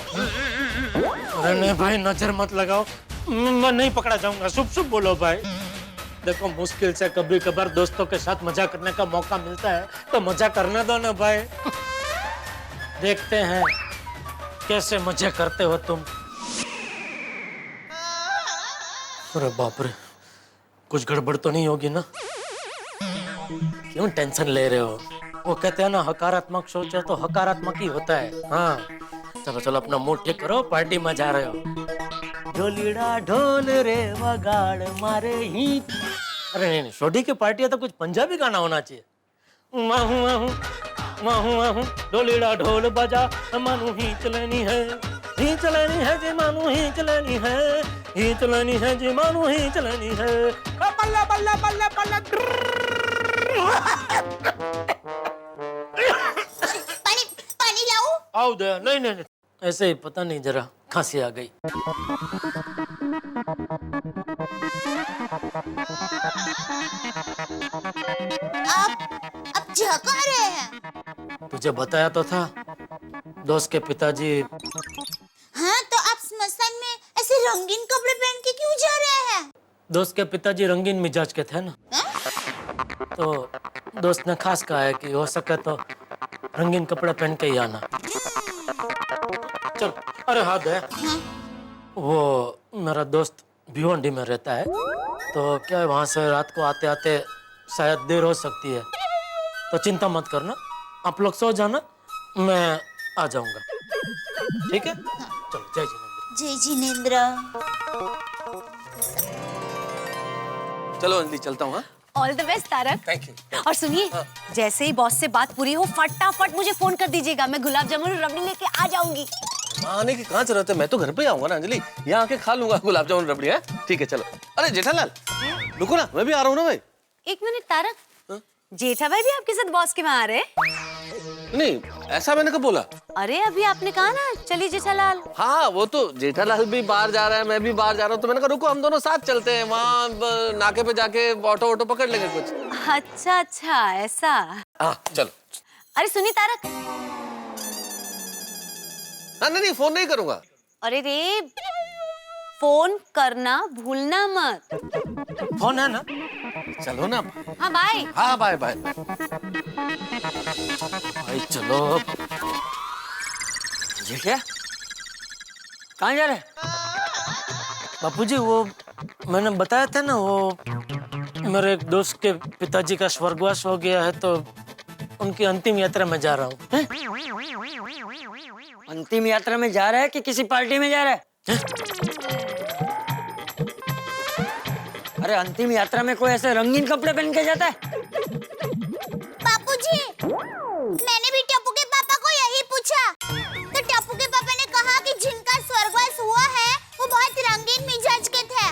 S8: अरे नहीं भाई, नजर मत लगाओ, मैं नहीं पकड़ा जाऊंगा। शुभ शुभ बोलो भाई। देखो मुश्किल से कभी कभार दोस्तों के साथ मजा करने का मौका मिलता है, तो मजा करने दो ना भाई। देखते हैं कैसे मजे करते हो तुम। अरे बाप रे, कुछ गड़बड़ तो नहीं होगी ना? क्यों टेंशन ले रहे हो? वो कहते हैं ना, हकारात्मक सोचो तो हकारात्मक ही होता है। हाँ चलो चलो, अपना मूड ठीक करो, पार्टी में जा रहे हो। ढोलीड़ा ढोल रे वगाड़ मारे ही। अरे नहीं नहीं, सोडी की पार्टी है तो कुछ पंजाबी गाना होना चाहिए। वाहू वाहू वाहू वाहू, ढोलीड़ा ढोल बजा, मानू ही चलनी है, ही चलनी है जी, मानू ही चलनी है, ही चलनी है जी, मानू ही चलनी है।
S18: बल्ला बल्ला बल्ला बल्ला।
S7: पानी पानी लाऊं?
S8: आओ दया। नहीं नहीं नहीं, ऐसे ही पता नहीं जरा खांसी आ गई।
S7: आप जा कहाँ रहे हैं?
S8: तुझे बताया तो था, दोस्त के पिताजी।
S7: हाँ, तो आप स्मशान में ऐसे रंगीन कपड़े पहन के क्यों जा रहे हैं?
S8: दोस्त के पिताजी रंगीन मिजाज के थे ना, तो दोस्त ने खास कहा है कि हो सके तो रंगीन कपड़े पहन के ही आना। चल, अरे हाथ है। वो मेरा दोस्त भिवंडी में रहता है, तो क्या है वहाँ से रात को आते आते शायद देर हो सकती है, तो चिंता मत करना, आप लोग सो जाना, मैं आ जाऊंगा। ठीक है? चलो, जय जिनेंद्र।
S7: जय जिनेंद्र।
S15: चलो अंजलि, चलता हूँ।
S6: All the best Tarak.
S15: Thank you.
S6: और सुनिए, जैसे ही बॉस से बात पूरी हो फटाफट मुझे फोन कर दीजिएगा, मैं गुलाब जामुन और रबड़ी लेके आ जाऊंगी।
S15: आने की कहाँ जरूरत है, मैं तो घर पे आऊंगा ना अंजलि, यहाँ आके खा लूंगा गुलाब जामुन रबड़ी है। ठीक है चलो। अरे जेठालाल रुको ना, मैं भी आ रहा हूँ ना भाई।
S6: एक मिनट तारक, जेठा भाई भी आपके साथ बॉस के वहाँ आ रहे हैं?
S15: नहीं, ऐसा मैंने कब बोला?
S6: अरे अभी आपने कहा ना चलिए जेठालाल।
S15: हाँ, वो तो जेठालाल भी बाहर जा रहा है, मैं भी बाहर जा रहा हूँ, तो मैंने कहा रुको हम दोनों साथ चलते हैं, वहाँ नाके पे जाके ऑटो पकड़ लेंगे कुछ।
S6: अच्छा अच्छा, ऐसा।
S15: हाँ चलो।
S6: अरे सुनिए तारक।
S15: हाँ नहीं, फोन नहीं करूंगा।
S6: अरे रे, फोन करना भूलना मत।
S8: फोन है ना?
S15: चलो ना।
S6: हाँ बाय।
S15: हाँ बाय बाय।
S8: भाई चलो।
S1: ये क्या? कहाँ जा रहे?
S8: बापूजी, वो मैंने बताया था ना, वो मेरे एक दोस्त के पिताजी का स्वर्गवास हो गया है, तो उनकी अंतिम यात्रा में जा रहा हूँ।
S1: अंतिम यात्रा में जा रहा है कि किसी पार्टी में जा रहा है? अरे अंतिम यात्रा में कोई ऐसे रंगीन कपड़े पहन के जाता है?
S7: बापूजी, मैंने भी टप्पू के पापा को यही पूछा, तो टप्पू के पापा ने कहा कि जिनका स्वर्गवास हुआ है वो बहुत रंगीन मिजाज के थे,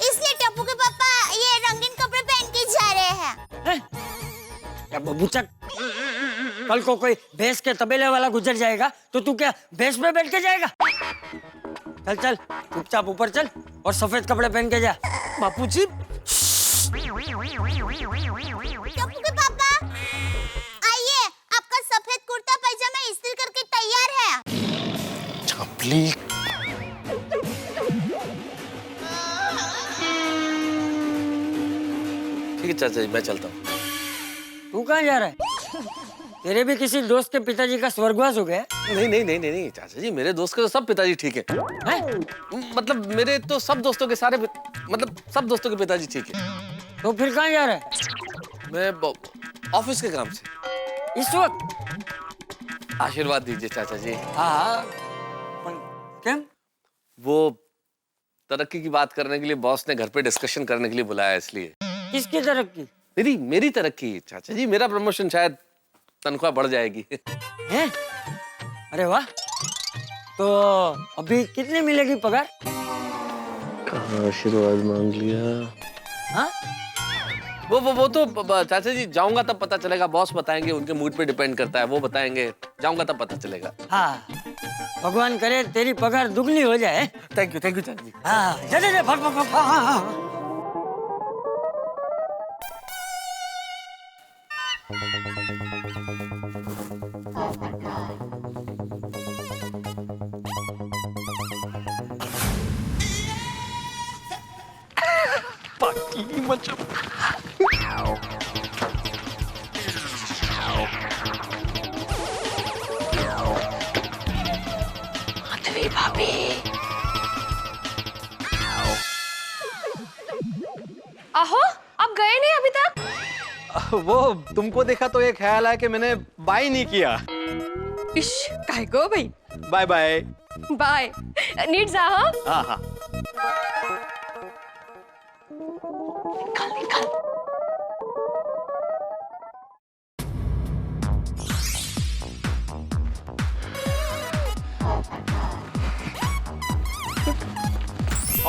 S7: इसलिए टप्पू के पापा ये रंगीन कपड़े पहन के जा रहे हैं।
S1: क्या बबूचक, कल को कोई भैंस के तबेले वाला गुजर जाएगा तो तू क्या भैंस पे बैठ के जाएगा? चल चल, चुपचाप ऊपर चल और सफेद कपड़े पहन के जा।
S8: बापूजी।
S7: टप्पू के पापा, आइए, आपका सफेद कुर्ता पैजामा इस्त्री करके तैयार है।
S15: चपली। ठीक है चाचा जी, मैं चलता हूँ।
S1: तू कहाँ जा रहा है? तेरे भी किसी दोस्त के पिताजी का स्वर्गवास हो गया?
S15: नहीं चाचा जी, मेरे दोस्त के तो सब पिताजी ठीक है। मतलब मेरे तो सब दोस्तों के सारे मतलब सब दोस्तों के पिताजी ठीक है।
S1: तो फिर कहाँ जा रहा है?
S15: मैं ऑफिस के काम से।
S1: इस वक्त?
S15: आशीर्वाद दीजिए चाचा जी।
S1: हाँ। क्या?
S15: वो तरक्की की बात करने के लिए बॉस ने घर पे डिस्कशन करने के लिए बुलाया, इसलिए।
S1: किसकी तरक्की?
S15: मेरी तरक्की चाचा जी, मेरा प्रमोशन, शायद तनख्वाह बढ़ जाएगी।
S1: हैं? अरे वाह, तो अभी कितने मिलेगी पगार?
S17: आशीर्वाद मांग लिया।
S1: हाँ?
S15: वो तो चाचा जी जाऊंगा तब पता चलेगा, बॉस बताएंगे, उनके मूड पे डिपेंड करता है, वो बताएंगे, जाऊंगा तब पता चलेगा।
S1: हाँ, भगवान करे तेरी पगार दुगनी हो जाए।
S15: थैंक यू चाचा जी।
S1: हाँ, जा भाग भाग भाग। हाँ।
S8: पार्टी मतलब
S3: भाभी। आहो, आप गए नहीं अभी तक?
S19: वो तुमको देखा तो ये ख्याल आया कि मैंने बाय नहीं किया।
S3: इश, काय गो भाई।
S19: Bye bye.
S3: बाय। नीट जा।
S19: हाँ हाँ।
S3: निकल।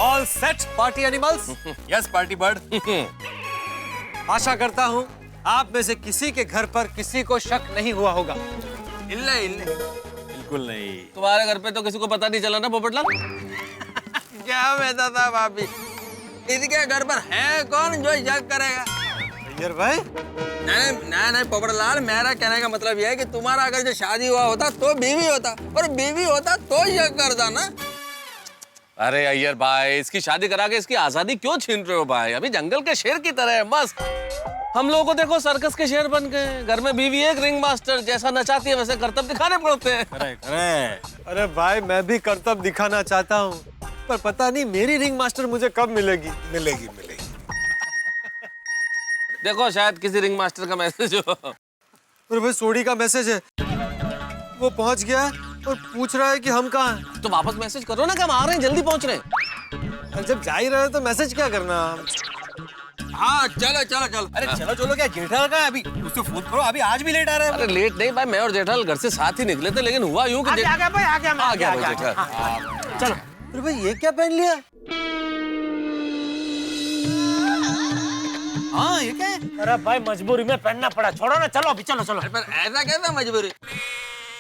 S19: All set party animals? Yes party bird. आशा करता हूँ आप में से किसी के घर पर किसी को शक नहीं हुआ होगा।
S15: इल्ले इल्ले
S19: बिल्कुल नहीं।
S15: तुम्हारे घर पे तो किसी को पता नहीं चला ना पोपटलाल? क्या कहता था भाभी, इसके घर पर है कौन जो शक करेगा?
S19: अय्यर भाई
S15: नहीं पोपटलाल, मेरा कहने का मतलब यह है कि तुम्हारा अगर जो शादी हुआ होता तो बीवी होता, और बीवी होता तो शक करता ना। अरे अय्यर भाई, इसकी शादी करा के इसकी आजादी क्यों छीन रहे हो भाई? अभी जंगल के शेर की तरह है मस्त। हम लोगों को देखो सर्कस के शेर बन गए, घर में बीवी एक रिंग मास्टर, जैसा नचाती है वैसे करतब दिखाने पड़ते हैं।
S19: अरे भाई, मैं भी करतब दिखाना चाहता हूँ, पर पता नहीं मेरी रिंग मास्टर मुझे कब मिलेगी।
S16: मिलेगी।
S15: देखो शायद किसी रिंग मास्टर का मैसेज हो।
S19: अरे भाई, सोडी का मैसेज है, वो पहुंच गया और पूछ रहा है कि हम कहाँ हैं।
S15: तो वापस मैसेज करो ना कि हम आ रहे हैं, जल्दी पहुंच रहे हैं।
S19: जब जा ही रहे तो मैसेज क्या करना?
S15: हाँ चलो।
S19: अरे चलो क्या जेठालाल का है? अभी उससे फोन करो, अभी आज भी लेट आ रहा है।
S15: अरे लेट नहीं भाई, मैं और जेठालाल घर से साथ ही निकले थे, लेकिन हुआ यूं कि
S19: आ गया भाई, आ गया
S15: जेठालाल।
S19: चलो। अरे भाई, ये क्या पहन लिया? हाँ, ये क्या है?
S8: अरे भाई, मजबूरी में पहनना पड़ा, छोड़ो ना, चलो अभी, चलो।
S15: पर ऐसा कैसा मजबूरी?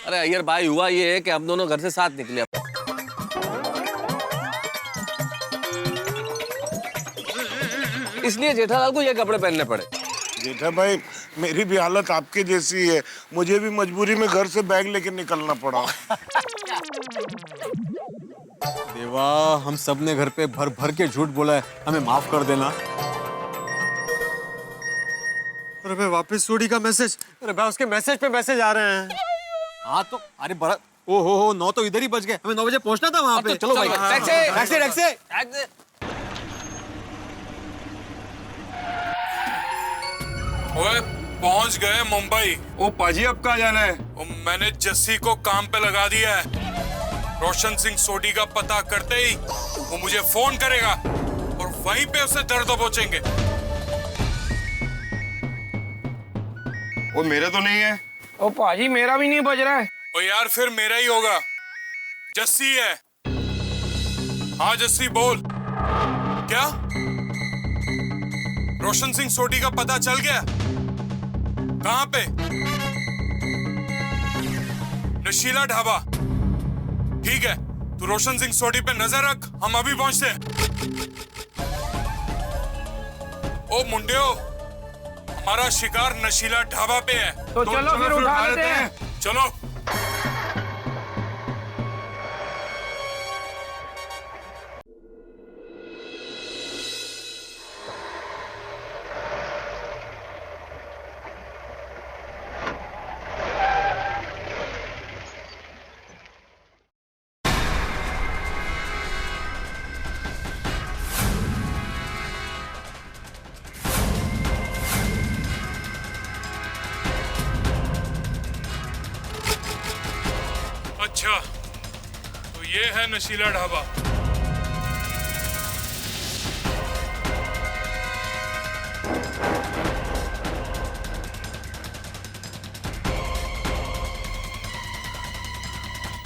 S15: अरे अय्यर भाई, हुआ ये है कि हम दोनों घर से साथ निकले, इसलिए जेठालाल को ये कपड़े पहनने पड़े।
S16: जेठा भाई, मेरी भी हालत आपके जैसी है, मुझे भी मजबूरी में घर से बैग लेके निकलना पड़ा।
S19: देवा, हम सब ने घर पे भर भर के झूठ बोला है, हमें माफ कर देना। अरे भाई, वापस सोडी का मैसेज। अरे भाई, उसके मैसेज पे मैसेज आ रहे हैं। हाँ तो अरे बड़ा, ओ हो 9 तो इधर ही बज गए, हमें 9 बजे पहुंचना था वहाँ पे।
S15: चलो भाई,
S19: टैक्सी।
S18: ओए, पहुंच गए मुंबई।
S20: ओ पाजी, अब कहाँ जाना है?
S18: मैंने जस्सी को काम पे लगा दिया है। रोशन सिंह सोडी का पता करते ही वो मुझे फोन करेगा और वहीं पे उसे दर्द पहुंचेंगे।
S20: वो मेरा तो नहीं है।
S14: ओ पाजी, मेरा भी नहीं बज रहा है।
S18: ओ यार, फिर मेरा ही होगा। जस्सी है। हाँ जस्सी, बोल। क्या रोशन सिंह सोडी का पता चल गया? कहाँ पे? नशीला ढाबा। ठीक है, तू रोशन सिंह सोडी पे नजर रख, हम अभी पहुंचते हैं। ओ मुंडियो, हमारा शिकार नशीला ढाबा पे है।
S14: तो चलो फिर उठा लेते हैं।
S18: चलो। अच्छा, तो ये है नशीला ढाबा।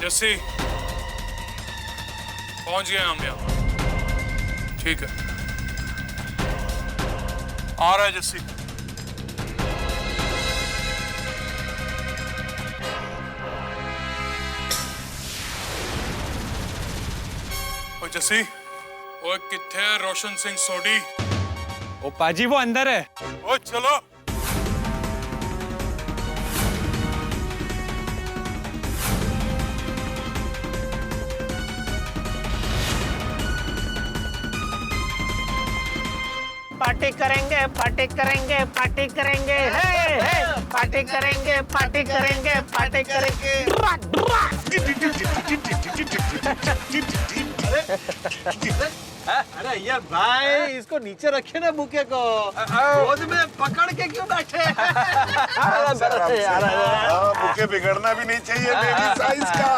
S18: जस्सी, पहुंच गए हम यहाँ। ठीक है, आ रहा है जस्सी। जस्सी, वो किथे है रोशन सिंह सोडी?
S19: ओ पाजी, वो अंदर है।
S18: ओ चलो।
S8: पार्टी करेंगे, पार्टी करेंगे, पार्टी करेंगे, हे पार्टी करेंगे, पार्टी करेंगे, पार्टी करेंगे।
S19: अरे यार भाई, इसको नीचे रखे ना बुके को, गोद में पकड़ के क्यों बैठे?
S16: बुके बिगड़ना भी नहीं चाहिए, मेरी साइज का।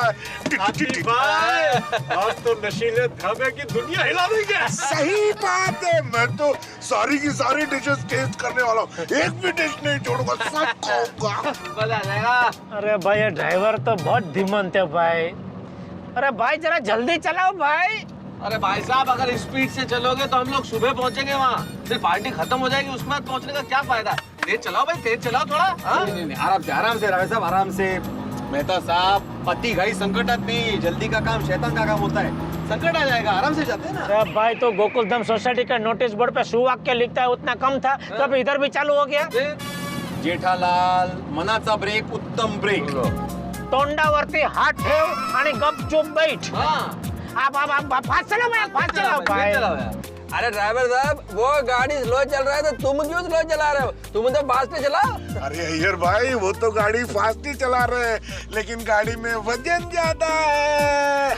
S19: अब तो नशीले ढाबे की दुनिया हिला देंगे।
S16: सही बात है, मैं तो सारी की सारी डिशेस टेस्ट करने वाला हूँ, एक भी डिश नहीं छोड़ूंगा, सब खाऊंगा।
S8: अरे भाई, ये ड्राइवर तो बहुत धीमंत है भाई। अरे भाई, जरा जल्दी चलाओ भाई।
S15: अरे भाई साहब, अगर स्पीड से चलोगे तो हम लोग सुबह पहुंचेंगे वहाँ, फिर पार्टी खत्म हो जाएगी, उसके बाद पहुंचने का क्या फायदा? तेज चलाओ भाई, तेज चलाओ थोड़ा।
S19: नहीं, आराम से राय साहब, आराम से। मेहता साहब, पति घाई संकटत नहीं, जल्दी का काम शैतान का काम होता है। संकट आ जाएगा, आराम से जाते हैं ना।
S8: अरे भाई, तो गोकुलधाम सोसाइटी का नोटिस बोर्ड पे सुवाक्य लिखता है उतना कम था, तो अब इधर भी चालू हो गया।
S19: जेठालाल, मनाचा ब्रेक उत्तम ब्रेक।
S8: तोंडावरती हात ठेव आणि गपचूप बैठ। आप फास्ट चलाओ भाई, फास्ट चलाओ भाई।
S15: अरे ड्राइवर साहब, वो गाड़ी स्लो चल रहा है तो तुम क्यों स्लो चला रहे हो? तुम तो फास्ट चलाओ।
S16: अरे अय्यर भाई, वो तो गाड़ी फास्ट ही चला रहे हैं, लेकिन गाड़ी में वजन ज्यादा है।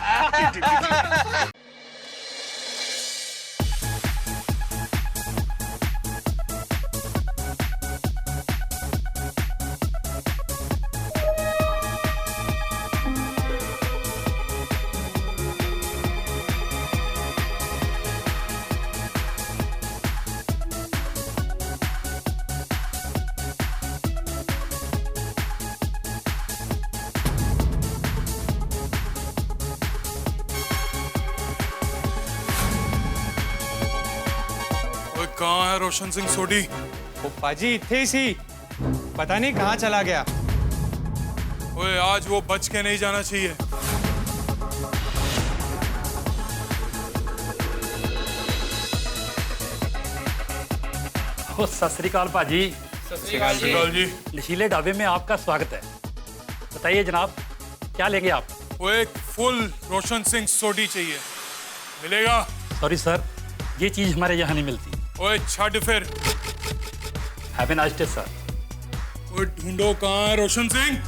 S18: कहाँ है रोशन सिंह सोडी?
S19: वो पाजी थे सी, पता नहीं कहाँ चला गया।
S18: ओए, आज वो बच के नहीं जाना चाहिए।
S21: सत श्री अकाल पाजी।
S18: सत श्री अकाल जी।
S21: नशीले ढाबे में आपका स्वागत है। बताइए जनाब, क्या लेंगे आप?
S18: वो एक फुल रोशन सिंह सोडी चाहिए, मिलेगा?
S21: सॉरी सर, ये चीज हमारे यहाँ नहीं मिलती।
S18: ओए छाड़ फिर।
S21: Have a nice day sir.
S18: ओए ढूंढो, कहाँ है रोशन सिंह?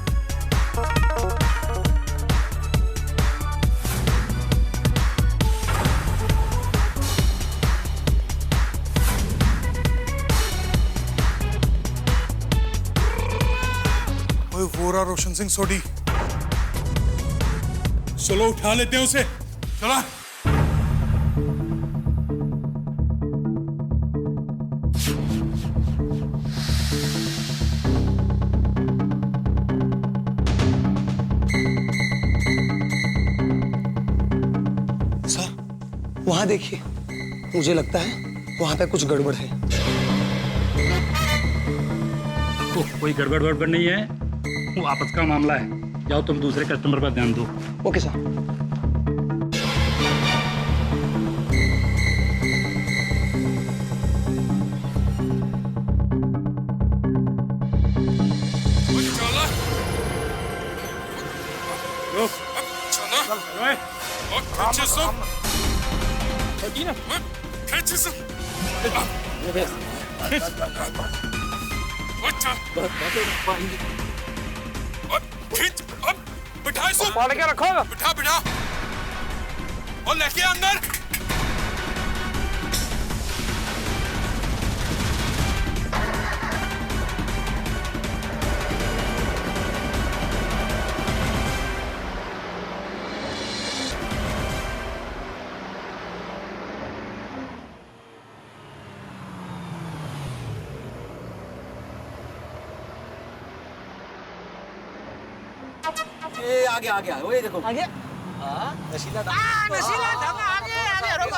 S18: ओए वो रहा रोशन सिंह सोडी। चलो उठा लेते हैं उसे, चला।
S10: वहां देखिए, मुझे लगता है वहां पे कुछ गड़बड़ है।
S21: कोई गड़बड़ वड़बड़ नहीं है, वो आपस का मामला है। जाओ तुम दूसरे कस्टमर पर ध्यान दो।
S10: Okay sir.
S18: बिठा इसको, पाड़ के रखो। बिठा बिठा और लेके अंदर।
S10: ये आ गया, वो ये देखो। आ गया? नशीला ढाबा। नशीला ढाबा आ गया। रुको।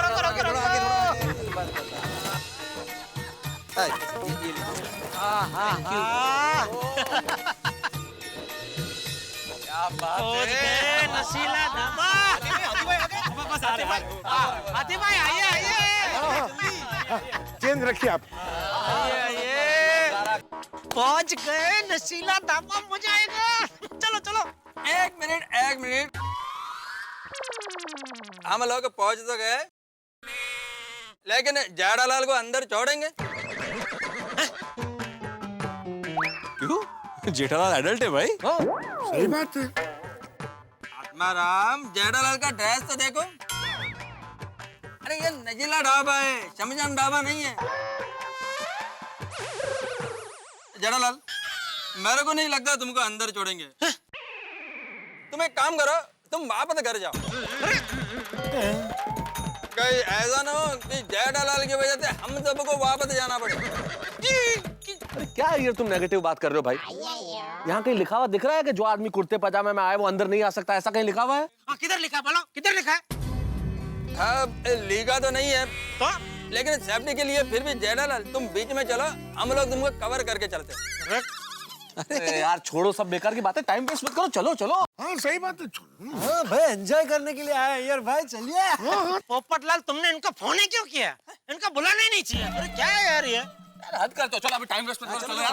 S10: क्या बात है, नशीला ढाबा। आते भाई आइए।
S16: चेंज रखिए आप।
S10: पहुंच गए, नशीला ढाबा मजा आएगा। चलो।
S15: एक मिनट। हम लोग पहुंच तो गए, लेकिन जेठालाल को अंदर छोड़ेंगे?
S12: क्यों? जेठालाल एडल्ट है भाई।
S16: सही बात है।
S15: आत्माराम, जेठालाल का ड्रेस तो देखो। अरे ये नशीला ढाबा है, शमशान ढाबा नहीं है। जेठालाल, मेरे को नहीं लगता तुमको अंदर छोड़ेंगे। तुम एक काम करो, तुम वापस घर जाओ। कहीं ऐसा ना हो कि जेठालाल की वजह से हम सबको वापस जाना पड़े।
S17: अरे क्या ये तुम नेगेटिव बात कर रहे हो भाई? यहाँ कहीं लिखा हुआ दिख रहा है कि जो आदमी कुर्ते पजामे में आए वो अंदर नहीं आ सकता? ऐसा कहीं लिखा हुआ है?
S10: किधर लिखा है? बोलो, किधर लिखा है?
S15: लीगा तो नहीं है तो, लेकिन सेफ्टी के लिए फिर भी जेठालाल तुम बीच में चलो, हम लोग तुमको कवर करके चलते हैं।
S17: अरे यार छोड़ो सब बेकार की बातें, टाइम वेस्ट मत करो, चलो चलो।
S16: हाँ सही बात है।
S10: हाँ भाई एंजॉय करने के लिए आए यार भाई, चलिए।
S8: पोपटलाल तुमने इनका फोन ही क्यों किया? इनका बुलाना ही नहीं चाहिए। अरे क्या है यार ये?
S15: यार हद कर दो, चलो अभी टाइम वेस्ट मत करो, चलो यार।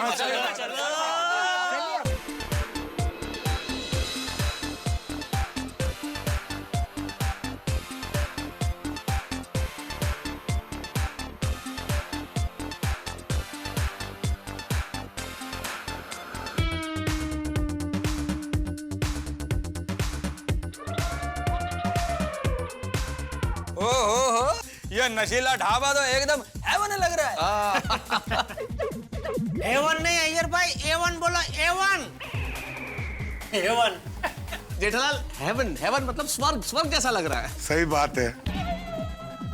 S15: हो, ये नशीला ढाबा तो एकदम हेवन लग रहा है।
S8: A1 नहीं अय्यर भाई, A1 बोलो, A1। A1।
S17: Jethalal heaven heaven मतलब स्वर्ग, स्वर्ग कैसा लग रहा है?
S16: सही बात है।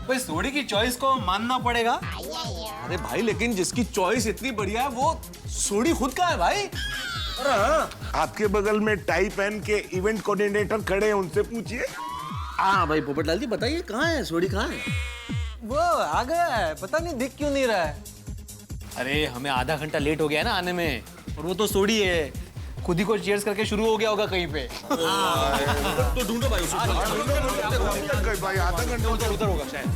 S10: भाई सोडी की चॉइस को मानना पड़ेगा।
S17: अरे भाई लेकिन जिसकी चॉइस इतनी बढ़िया है वो सोडी खुद का है भाई।
S16: अरे हाँ, आपके बगल में टाई पहन के इवेंट कोऑर्डिनेटर खड़े हैं, उनसे पूछिए।
S17: हाँ भाई पोपटलाल जी बताइए कहाँ है सोडी, कहाँ है?
S10: वो आ गया है, पता नहीं दिख क्यों नहीं रहा है।
S12: अरे हमें आधा घंटा लेट हो गया है ना आने में।
S10: और वो तो सोडी है, खुद ही को चीयर्स करके शुरू हो गया होगा कहीं पे।
S17: तो ढूंढो भाई उसे।
S16: भाई आधा घंटा
S12: उधर होगा शायद।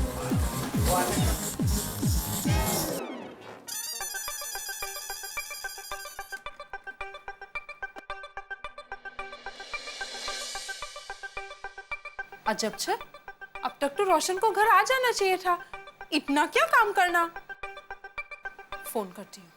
S4: अजब छे, अब तक तो रोशन को घर आ जाना चाहिए था, इतना क्या काम करना। फोन करती हूँ।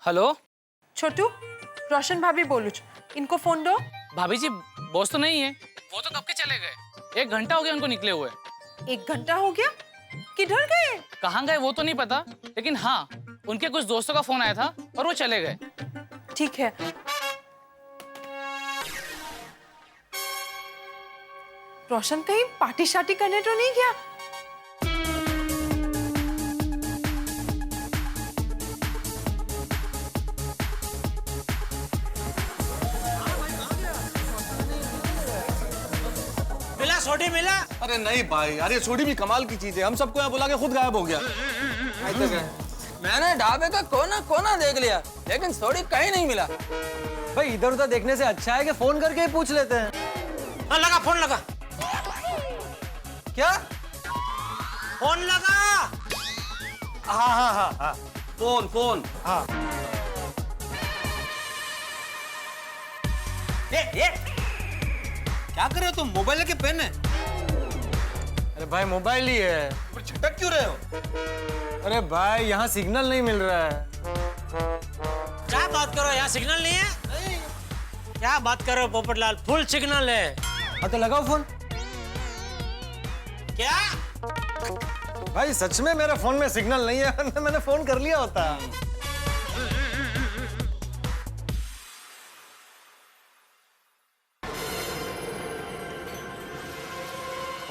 S2: हेलो
S4: छोटू, रोशन भाभी बोलू छ, इनको फोन दो।
S2: भाभी जी बॉस तो नहीं है, वो तो कब के चले गए। 1 घंटा हो गया उनको निकले हुए।
S4: 1 घंटा हो गया? किधर गए?
S2: कहाँ गए वो तो नहीं पता, लेकिन हाँ उनके कुछ दोस्तों का फोन आया था और वो चले गए।
S4: ठीक है। रोशन कहीं पार्टी शार्टी करने तो नहीं गया?
S8: मिला सोडी मिला?
S17: अरे नहीं भाई, अरे सोडी भी कमाल की चीज है, हम सबको यहाँ बुला के खुद गायब हो गया।
S15: मैंने ढाबे का कोना कोना देख लिया, लेकिन सोडी कहीं नहीं मिला।
S10: भाई इधर उधर देखने से अच्छा है कि फोन करके ही पूछ लेते हैं।
S8: हाँ लगा, फोन लगा।
S10: क्या?
S8: फोन लगा।
S10: हाँ हाँ हाँ हाँ,
S17: फोन फोन।
S10: हाँ।
S8: ये क्या कर रहे हो तुम? मोबाइल लेके पेन है?
S10: अरे भाई मोबाइल ही है।
S17: पर झटक क्यों रहे हो?
S10: अरे भाई यहाँ सिग्नल नहीं मिल रहा है।
S8: क्या बात करो, यहाँ सिग्नल नहीं है? क्या बात कर रहे हो पोपटलाल, फुल सिग्नल है।
S10: हाँ तो लगाओ फोन।
S8: क्या?
S10: भाई सच में मेरे फोन में सिग्नल नहीं है, वरना मैंने फोन कर लिया होता।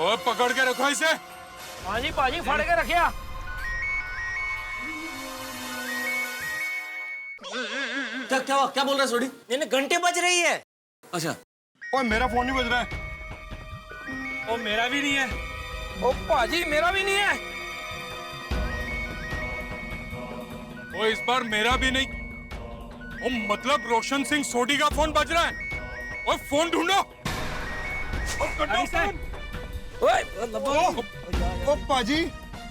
S18: और पकड़ के रखो इसे।
S8: पाजी पाजी फाड़ के रखिया।
S17: क्या बोल रहा है सोडी?
S8: इन्हें घंटे बज रही है।
S17: अच्छा।
S20: और मेरा फोन नहीं बज रहा है।
S18: और मेरा भी नहीं है। ओ पाजी मेरा भी नहीं है। ओ इस बार मेरा भी नहीं। ओ मतलब रोशन सिंह सोडी का फोन बज रहा है। और फोन ढूंढो।
S20: ओ पाजी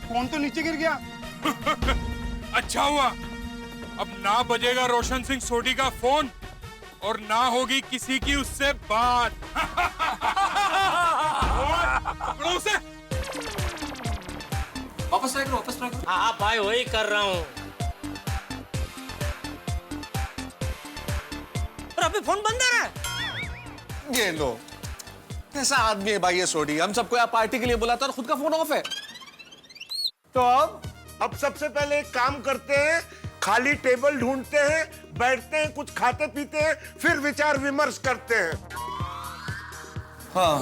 S20: फोन तो नीचे गिर गया।
S18: अच्छा हुआ, अब ना बजेगा रोशन सिंह सोडी का फोन और ना होगी किसी की उससे बात। पकड़ो उसे।
S17: वापस ट्राई करो, वापस ट्राई करो।
S8: हाँ भाई वही कर रहा हूँ। पर अभी फोन बंद आ रहा है।
S17: ये लो, कैसा आदमी है भाई ये सोडी, हम सबको यहाँ पार्टी के लिए बुलाता और खुद का फोन ऑफ है।
S16: तो अब सबसे पहले एक काम करते हैं, खाली टेबल ढूंढते हैं, बैठते हैं, कुछ खाते पीते हैं, फिर विचार विमर्श करते हैं।
S15: हाँ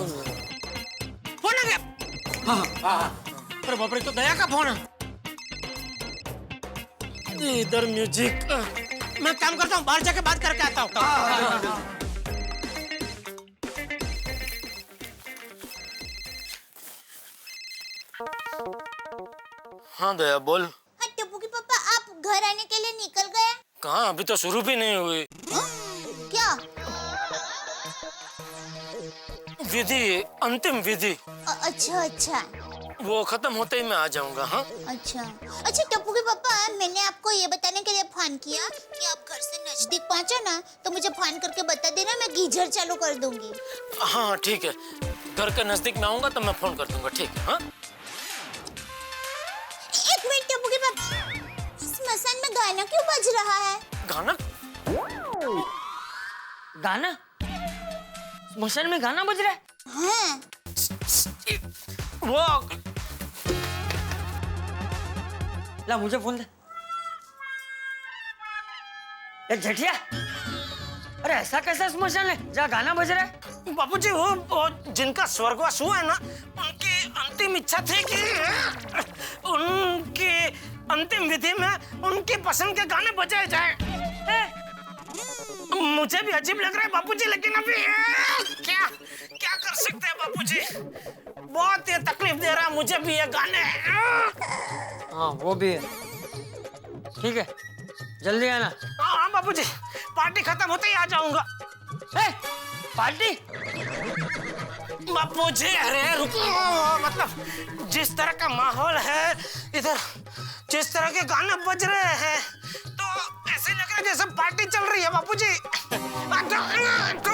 S8: फोन आ गया। हाँ। अरे बाप रे, तो दया का फोन है। इधर म्यूजिक। मैं काम करता हूँ, बाहर जाके बात करके आता हूँ। हाँ दया बोल।
S7: हाँ टप्पू के पापा, आप घर आने के लिए निकल गए?
S8: कहाँ, अभी तो शुरू भी नहीं हुई।
S7: क्या
S8: विधि, अंतिम विधि।
S7: अच्छा अच्छा
S8: वो खत्म होते ही मैं आ जाऊंगा। हाँ
S7: अच्छा अच्छा टप्पू के पापा, मैंने आपको ये बताने के लिए फोन किया कि आप घर से नजदीक पहुंचा ना तो मुझे फोन करके बता देना, मैं गीजर चालू कर दूंगी।
S8: हाँ ठीक है, घर के नजदीक में आऊंगा तो मैं फोन कर दूंगा। ठीक है। हाँ
S7: एक मिनट टप्पू के पापा, स्मशान में गाना क्यों बज रहा है?
S8: गाना?
S1: गाना? स्मशान में गाना बज रहा है?
S7: हाँ।
S8: वो
S1: ला मुझे फोन दे। ये जेठिया, अरे ऐसा कैसा स्मशान है जहाँ गाना बज रहा है?
S8: बापूजी, वो जिनका स्वर्गवास हुआ है ना, उनकी अंतिम इच्छा थी कि उनकी अंतिम विधि में उनकी पसंद के गाने बजाए जाए। मुझे भी अजीब लग रहा है बापूजी, लेकिन अभी क्या क्या कर सकते हैं बापूजी। बहुत ये तकलीफ दे रहा है मुझे भी ये गाने।
S1: हाँ वो भी है। ठीक है, जल्दी आना।
S8: हाँ बापूजी, पार्टी खत्म होते ही आ जाऊंगा।
S1: पार्टी?
S8: बापूजी अरे रुको, मतलब जिस तरह का माहौल है इधर, जिस तरह के गाने बज रहे हैं, तो ऐसे लग रहा है जैसे पार्टी चल रही है बापूजी। तो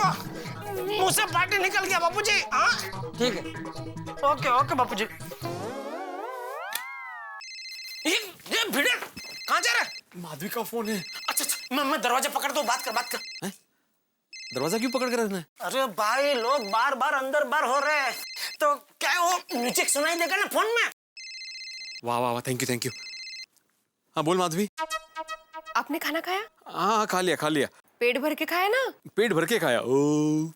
S8: मुंह से पार्टी निकल गया बापूजी। हाँ
S1: ठीक है।
S8: ओके ओके बापूजी। ये भिड़े कहाँ जा रहा है?
S15: माधवी का फोन है।
S8: अच्छा मैं दरवाजा पकड़ दो, बात कर।
S15: दरवाजा क्यों पकड़ कर रखना है?
S8: अरे भाई, लोग बार बार अंदर बार हो रहे हैं, तो क्या वो म्यूजिक सुनाई देगा ना फोन में?
S15: वाह वाह वाह, थैंक यू। हाँ बोल माधवी।
S3: आपने खाना खाया?
S15: हाँ खा लिया।
S3: पेट भर के खाया ना?
S15: पेट भर के खाया। ओ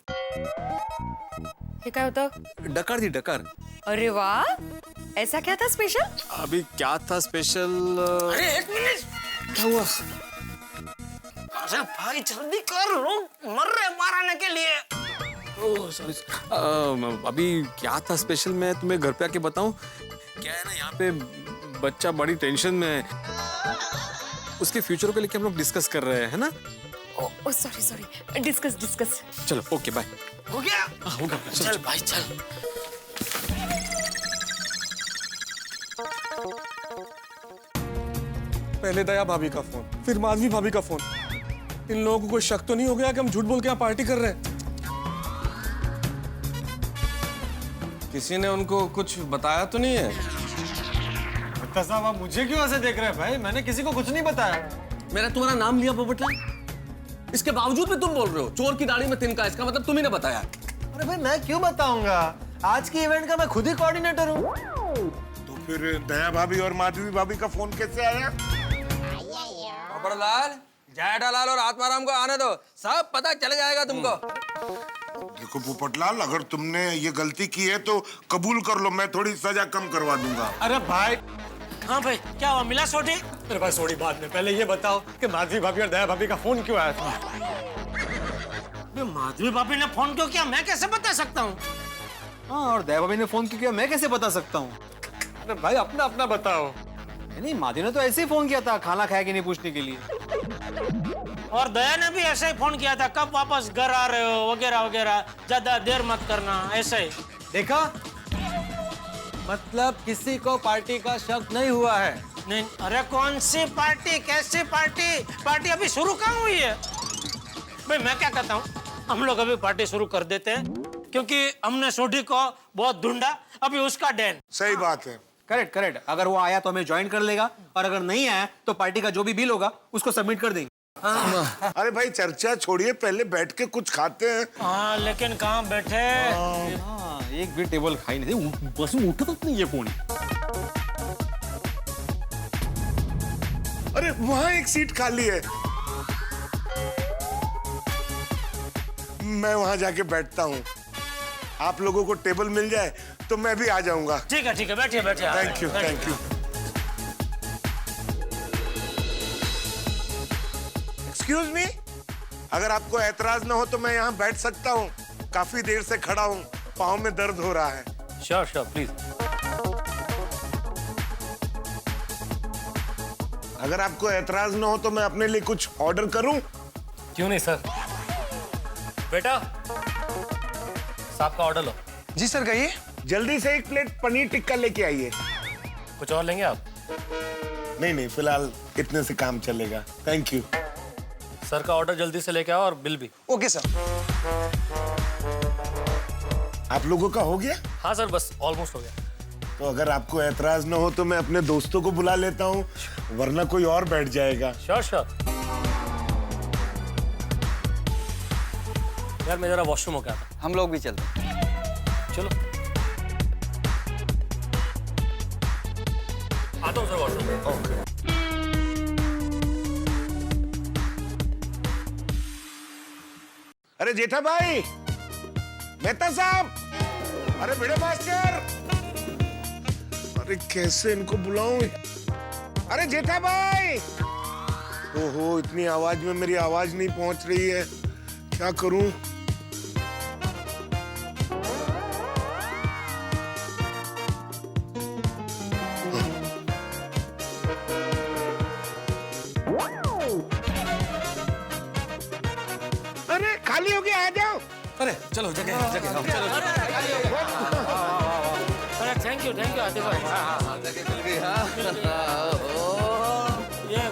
S3: ये क्या होता?
S15: डकार थी डकार।
S3: अरे वाह, ऐसा क्या था स्पेशल?
S15: अभी क्या था स्पेशल?
S8: अरे एक मिनट,
S15: क्या हुआ?
S8: अरे भाई जल्दी कर, लोग मर रहे मारने के लिए।
S15: Oh sorry. अभी क्या था स्पेशल, मैं तुम्हें घर पे आके बताऊं? क्या है ना, यहाँ पे बच्चा बड़ी टेंशन में है, उसके फ्यूचर को लेके हम लोग डिस्कस कर रहे हैं, है ना?
S3: ओ सॉरी, डिस्कस।
S15: चलो ओके बाय।
S8: हो गया?
S15: हो गया।
S8: चल भाई चल।
S15: पहले दया भाभी का फोन, फिर माधवी भाभी का फोन। इन लोगों को कोई शक तो नहीं हो गया कि हम झूठ बोल के यहाँ पार्टी कर रहे हैं? किसी ने उनको कुछ बताया तो नहीं है?
S19: साहब आप मुझे क्यों ऐसे देख रहे हैं भाई? मैंने किसी को कुछ नहीं बताया।
S17: मेरा तुम्हारा नाम लिया पोपटलाल, इसके बावजूद भी तुम बोल रहे हो चोर की दाढ़ी में तिनका, इसका मतलब तुम्ही ने बताया।
S19: अरे भाई मैं क्यों बताऊंगा, आज की इवेंट का मैं खुद ही कोऑर्डिनेटर हूँ।
S16: तो फिर दया भाभी और माधवी भाभी का फोन कैसे आया?
S15: पोपटलाल, जेठालाल और आत्माराम को आने दो, सब पता चल जाएगा तुमको।
S16: देखो पोपटलाल, अगर तुमने ये गलती की है तो कबूल कर लो, मैं थोड़ी सजा कम करवा दूंगा।
S19: अरे भाई।
S8: हाँ भाई, क्या हुआ, मिला सोडी?
S19: अरे भाई सोडी बाद में, पहले ये बताओ कि माधवी भाभी और दया भाभी का फोन क्यों आया था?
S8: माधवी भाभी ने फोन क्यों किया, मैं कैसे बता सकता हूँ?
S19: हाँ, और दया भाभी ने फोन क्यों किया, मैं कैसे बता सकता हूँ? अरे भाई अपना अपना बताओ। नहीं, माधवी ने तो ऐसे ही फोन किया था, खाना खाया कि नहीं पूछने के लिए।
S8: और दया ने भी ऐसे ही फोन किया था, कब वापस घर आ रहे हो वगैरह वगैरह, ज्यादा देर मत करना, ऐसे ही।
S19: देखा, मतलब किसी को पार्टी का शक नहीं हुआ है।
S8: नहीं, अरे कौन सी पार्टी, कैसी पार्टी? पार्टी अभी शुरू कहाँ हुई है? भाई मैं क्या कहता हूँ, हम लोग अभी पार्टी शुरू कर देते हैं, क्योंकि हमने सोडी को बहुत ढूंढा, अभी उसका डैन।
S16: सही बात है।
S19: करेक्ट। अगर वो आया तो हमें ज्वाइन कर लेगा, और अगर नहीं आया तो पार्टी का जो भी बिल होगा उसको सबमिट कर देंगे।
S16: अरे भाई चर्चा छोड़िए, पहले बैठ के कुछ खाते हैं।
S8: हाँ लेकिन कहाँ बैठे?
S19: एक भी टेबल खाई नहीं थी, बस उठा तो नहीं ये फोन।
S16: अरे वहां एक सीट खाली है, मैं वहां जाके बैठता हूँ। आप लोगों को टेबल मिल जाए तो मैं भी आ जाऊंगा।
S8: ठीक है बैठिए बैठिए।
S16: Thank you thank you. Excuse me, अगर आपको एतराज ना हो तो मैं यहाँ बैठ सकता हूँ? काफी देर से खड़ा हूँ, पाँव में दर्द हो रहा है।
S17: Sure please.
S16: अगर आपको एतराज ना हो तो मैं अपने लिए कुछ ऑर्डर करूं?
S17: क्यों नहीं सर। बेटा साहब का ऑर्डर लो।
S10: जी सर कहिए।
S16: जल्दी से 1 प्लेट पनीर टिक्का लेके आइए।
S17: कुछ और लेंगे आप?
S16: नहीं फिलहाल इतने से काम चलेगा। Thank you.
S17: सर का ऑर्डर जल्दी से लेके आओ और बिल भी।
S10: Okay sir.
S16: आप लोगों का हो गया?
S17: हाँ सर बस ऑलमोस्ट हो गया।
S16: तो अगर आपको एतराज ना हो तो मैं अपने दोस्तों को बुला लेता हूँ, वरना कोई और बैठ जाएगा।
S17: श्योर। यार मैं जरा वॉशरूम हो गया था।
S14: हम लोग भी चलते हैं।
S17: चलो आता हूँ सर वॉशरूम।
S16: ओके। अरे जेठा भाई, मेहता साहब, अरे भिड़े मास्टर, अरे कैसे इनको बुलाऊं? अरे जेठा भाई, ओहो इतनी आवाज में मेरी आवाज नहीं पहुंच रही है, क्या करूं? अरे खाली हो गया, आ जाओ।
S10: अरे चलो जगह आओ, चलो।
S8: अरे थैंक यू आतिफ भाई।
S15: जगह मिल गई। हाँ
S8: ये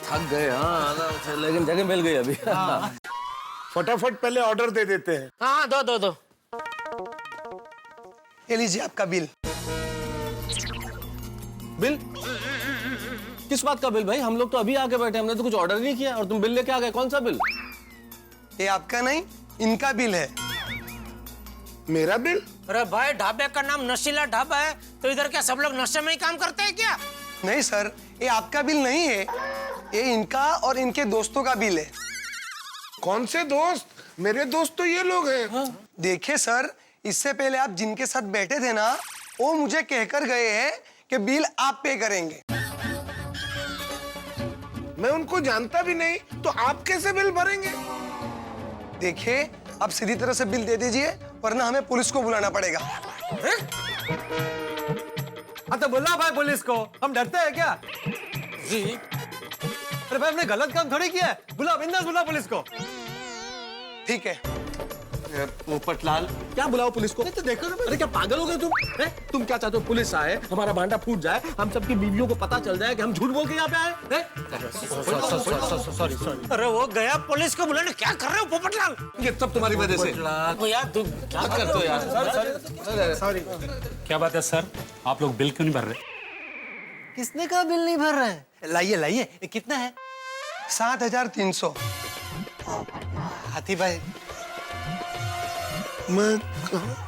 S17: थक गए। हाँ लेकिन जगह मिल गई अभी।
S16: फटाफट पहले ऑर्डर दे देते हैं।
S8: हाँ दो।
S10: ये लीजिए आपका बिल।
S17: बिल? किस बात का बिल भाई? हम लोग तो अभी आके बैठे, हमने तो कुछ ऑर्डर नहीं किया और तुम बिल लेके आ गए। कौन सा बिल?
S10: ये आपका नहीं, इनका बिल है।
S16: मेरा बिल?
S8: अरे भाई ढाबे का नाम नशीला ढाबा है, तो इधर क्या सब लोग नशे में ही काम करते हैं क्या?
S10: नहीं सर, ये आपका बिल नहीं है, ये इनका और इनके दोस्तों का बिल है।
S16: कौन से दोस्त? मेरे दोस्त तो ये लोग हैं।
S10: हाँ। देखिए सर, इससे पहले आप जिनके साथ बैठे थे ना, वो मुझे कहकर गए हैं कि बिल आप पे करेंगे।
S16: मैं उनको जानता भी नहीं, तो आप कैसे बिल भरेंगे?
S10: देखिए, आप सीधी तरह से बिल दे दीजिए, वरना हमें पुलिस को बुलाना पड़ेगा।
S19: तो बुला भाई पुलिस को, हम डरते हैं क्या? जी अरे भाई हमने गलत काम थोड़ी किया है, बुला बिंदास बुला पुलिस को।
S10: ठीक है।
S17: पोपटलाल क्या बुलाओ पुलिस को? तो देखो ना, अरे क्या पागल हो गए तुम? तुम क्या चाहते हो पुलिस आए, हमारा भांडा फूट जाए, हम सबकी बीवियों को पता चल जाए कि हम झूठ बोल के यहाँ पे आए?
S8: सॉरी। अरे वो गया पुलिस को बुलाने, क्या कर रहे हो पोपटलाल?
S17: ये सब तुम्हारी वजह से।
S8: वो यार तुम क्या करते हो यार?
S10: सॉरी।
S21: क्या बात है सर, आप लोग बिल क्यों नहीं भर रहे?
S10: किसने कहा बिल नहीं भर रहे हैं? लाइए, ये कितना है? 7,300। हाथी भाई
S16: मैं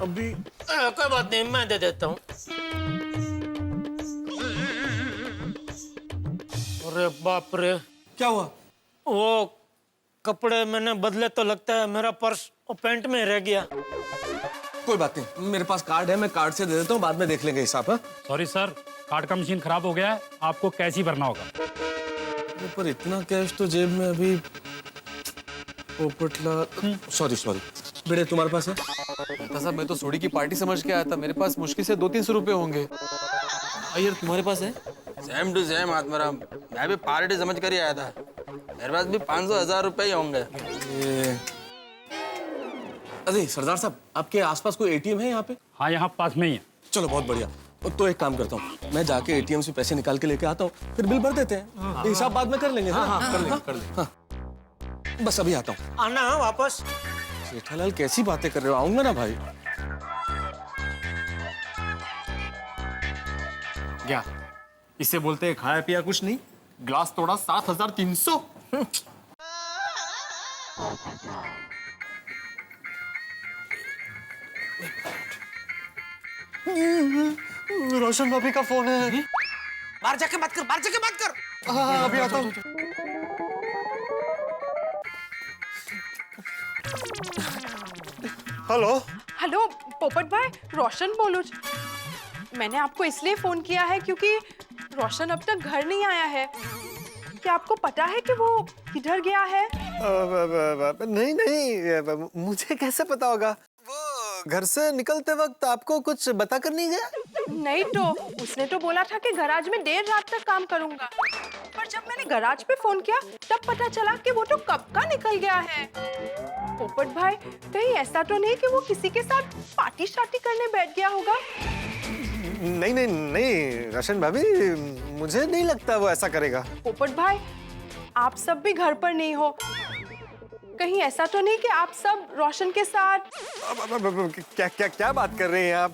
S16: अभी
S8: कोई बात नहीं, मैं दे देता हूँ। अरे बाप रे,
S10: क्या हुआ?
S8: वो कपड़े मैंने बदले तो लगता है मेरा पर्स वो पैंट में रह गया।
S17: कोई बात नहीं, मेरे पास कार्ड है, मैं कार्ड से दे देता हूँ, बाद में देख लेंगे हिसाब।
S21: सॉरी सर, कार्ड का मशीन खराब हो गया है, आपको कैश ही भरना होगा।
S17: पर इतना कैश तो जेब में अभी। पोपटलाल सॉरी बेटे तुम्हारे पास है?
S15: साहब मैं तो सोडी की पार्टी समझ के आया था, मेरे पास मुश्किल से 200-300 रुपए होंगे।
S17: अय्यर तुम्हारे पास है?
S15: सेम टू सेम आत्माराम, मैं भी पार्टी समझ कर ही आया था, मेरे पास भी 500-1000 रुपए ही होंगे।
S17: अरे सरदार साहब, आपके आसपास कोई एटीएम है यहाँ पे?
S21: हाँ यहाँ पास में ही है।
S17: चलो बहुत बढ़िया, तो एक काम करता हूँ, मैं जाके एटीएम से पैसे निकाल के लेके आता हूँ, फिर बिल भर देते हैं। हिसाब बाद में कर लेंगे।
S15: कर लेंगे।
S17: बस अभी आता हूँ।
S8: आना वापस।
S17: जेठालाल कैसी बातें कर रहे हो, आऊंगा ना भाई।
S19: क्या इससे बोलते हैं खाया पिया कुछ नहीं, ग्लास तोड़ा 7,300। रोशन भाभी का फोन है।
S8: बाहर जाके बात कर।
S19: हाँ अभी आता हूँ।
S9: हेलो
S4: हेलो पोपट भाई, रोशन बोलो। मैंने आपको इसलिए फोन किया है क्योंकि रोशन अब तक घर नहीं आया है। क्या आपको पता है कि वो किधर गया है?
S19: नहीं नहीं, मुझे कैसे पता होगा? वो घर से निकलते वक्त आपको कुछ बता कर नहीं गया?
S4: नहीं तो उसने तो बोला था कि गराज में देर रात तक काम करूंगा, पर जब मैंने गराज पे फोन किया तब पता चला कि वो तो कब का निकल गया है। पोपट भाई, कहीं ऐसा तो नहीं कि वो किसी के साथ पार्टी शार्टी करने बैठ गया होगा?
S19: नहीं नहीं नहीं रोशन भाभी, मुझे नहीं लगता वो ऐसा करेगा।
S4: पोपट भाई, आप सब भी घर पर नहीं हो, कहीं ऐसा तो नहीं कि आप सब रोशन के साथ?
S19: क्या क्या क्या बात कर रहे हैं आप?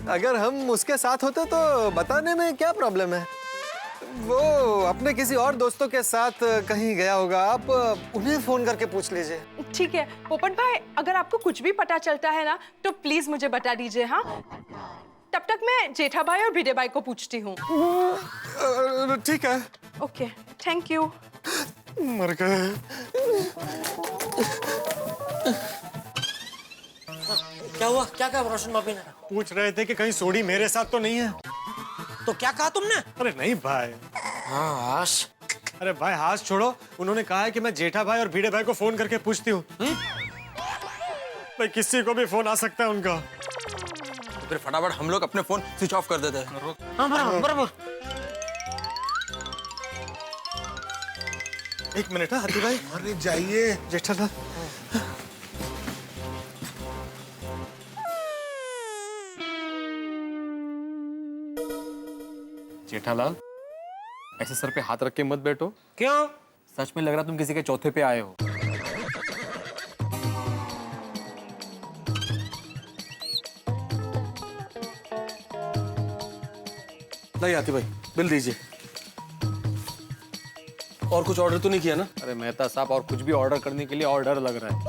S19: अगर हम उसके साथ होते तो बताने में क्या प्रॉब्लम है? वो अपने किसी और दोस्तों के साथ कहीं गया होगा, आप उन्हें फोन करके पूछ लीजिए।
S4: ठीक है पोपट भाई, अगर आपको कुछ भी पता चलता है ना तो प्लीज मुझे बता दीजिए। हाँ, तब तक मैं जेठा भाई और भिडे भाई को पूछती हूँ।
S19: ठीक है।
S4: Okay, thank you.
S19: मर गए।
S8: क्या हुआ? क्या कहा रोशन भाभी ने?
S9: पूछ रहे थे कि कहीं सोडी मेरे साथ तो नहीं है।
S8: तो क्या कहा तुमने?
S9: अरे नहीं भाई।
S8: हाँ हाश।
S9: अरे भाई हाथ छोड़ो, उन्होंने कहा है कि मैं जेठा भाई और भिडे भाई को फोन करके पूछती हूँ। भाई किसी को भी फोन आ सकता है उनका।
S15: तो फिर फटाफट हम लोग अपने फोन स्विच ऑफ कर देते हैं।
S8: हाँ बराबर बराबर।
S19: एक मिनट है हाथी भाई।
S16: अरे जाइए
S19: जेठालाल।
S12: जेठालाल, ऐसे सर पे हाथ रख के मत बैठो।
S8: क्यों?
S12: सच में लग रहा तुम किसी के चौथे पे आए हो।
S17: नहीं आती भाई, बिल दीजिए। और कुछ ऑर्डर तो नहीं किया ना?
S12: अरे मेहता साहब, और कुछ भी ऑर्डर करने के लिए और डर लग रहा है।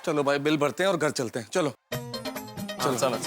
S17: चलो भाई, बिल भरते हैं और घर चलते हैं। चलो चलो चलो।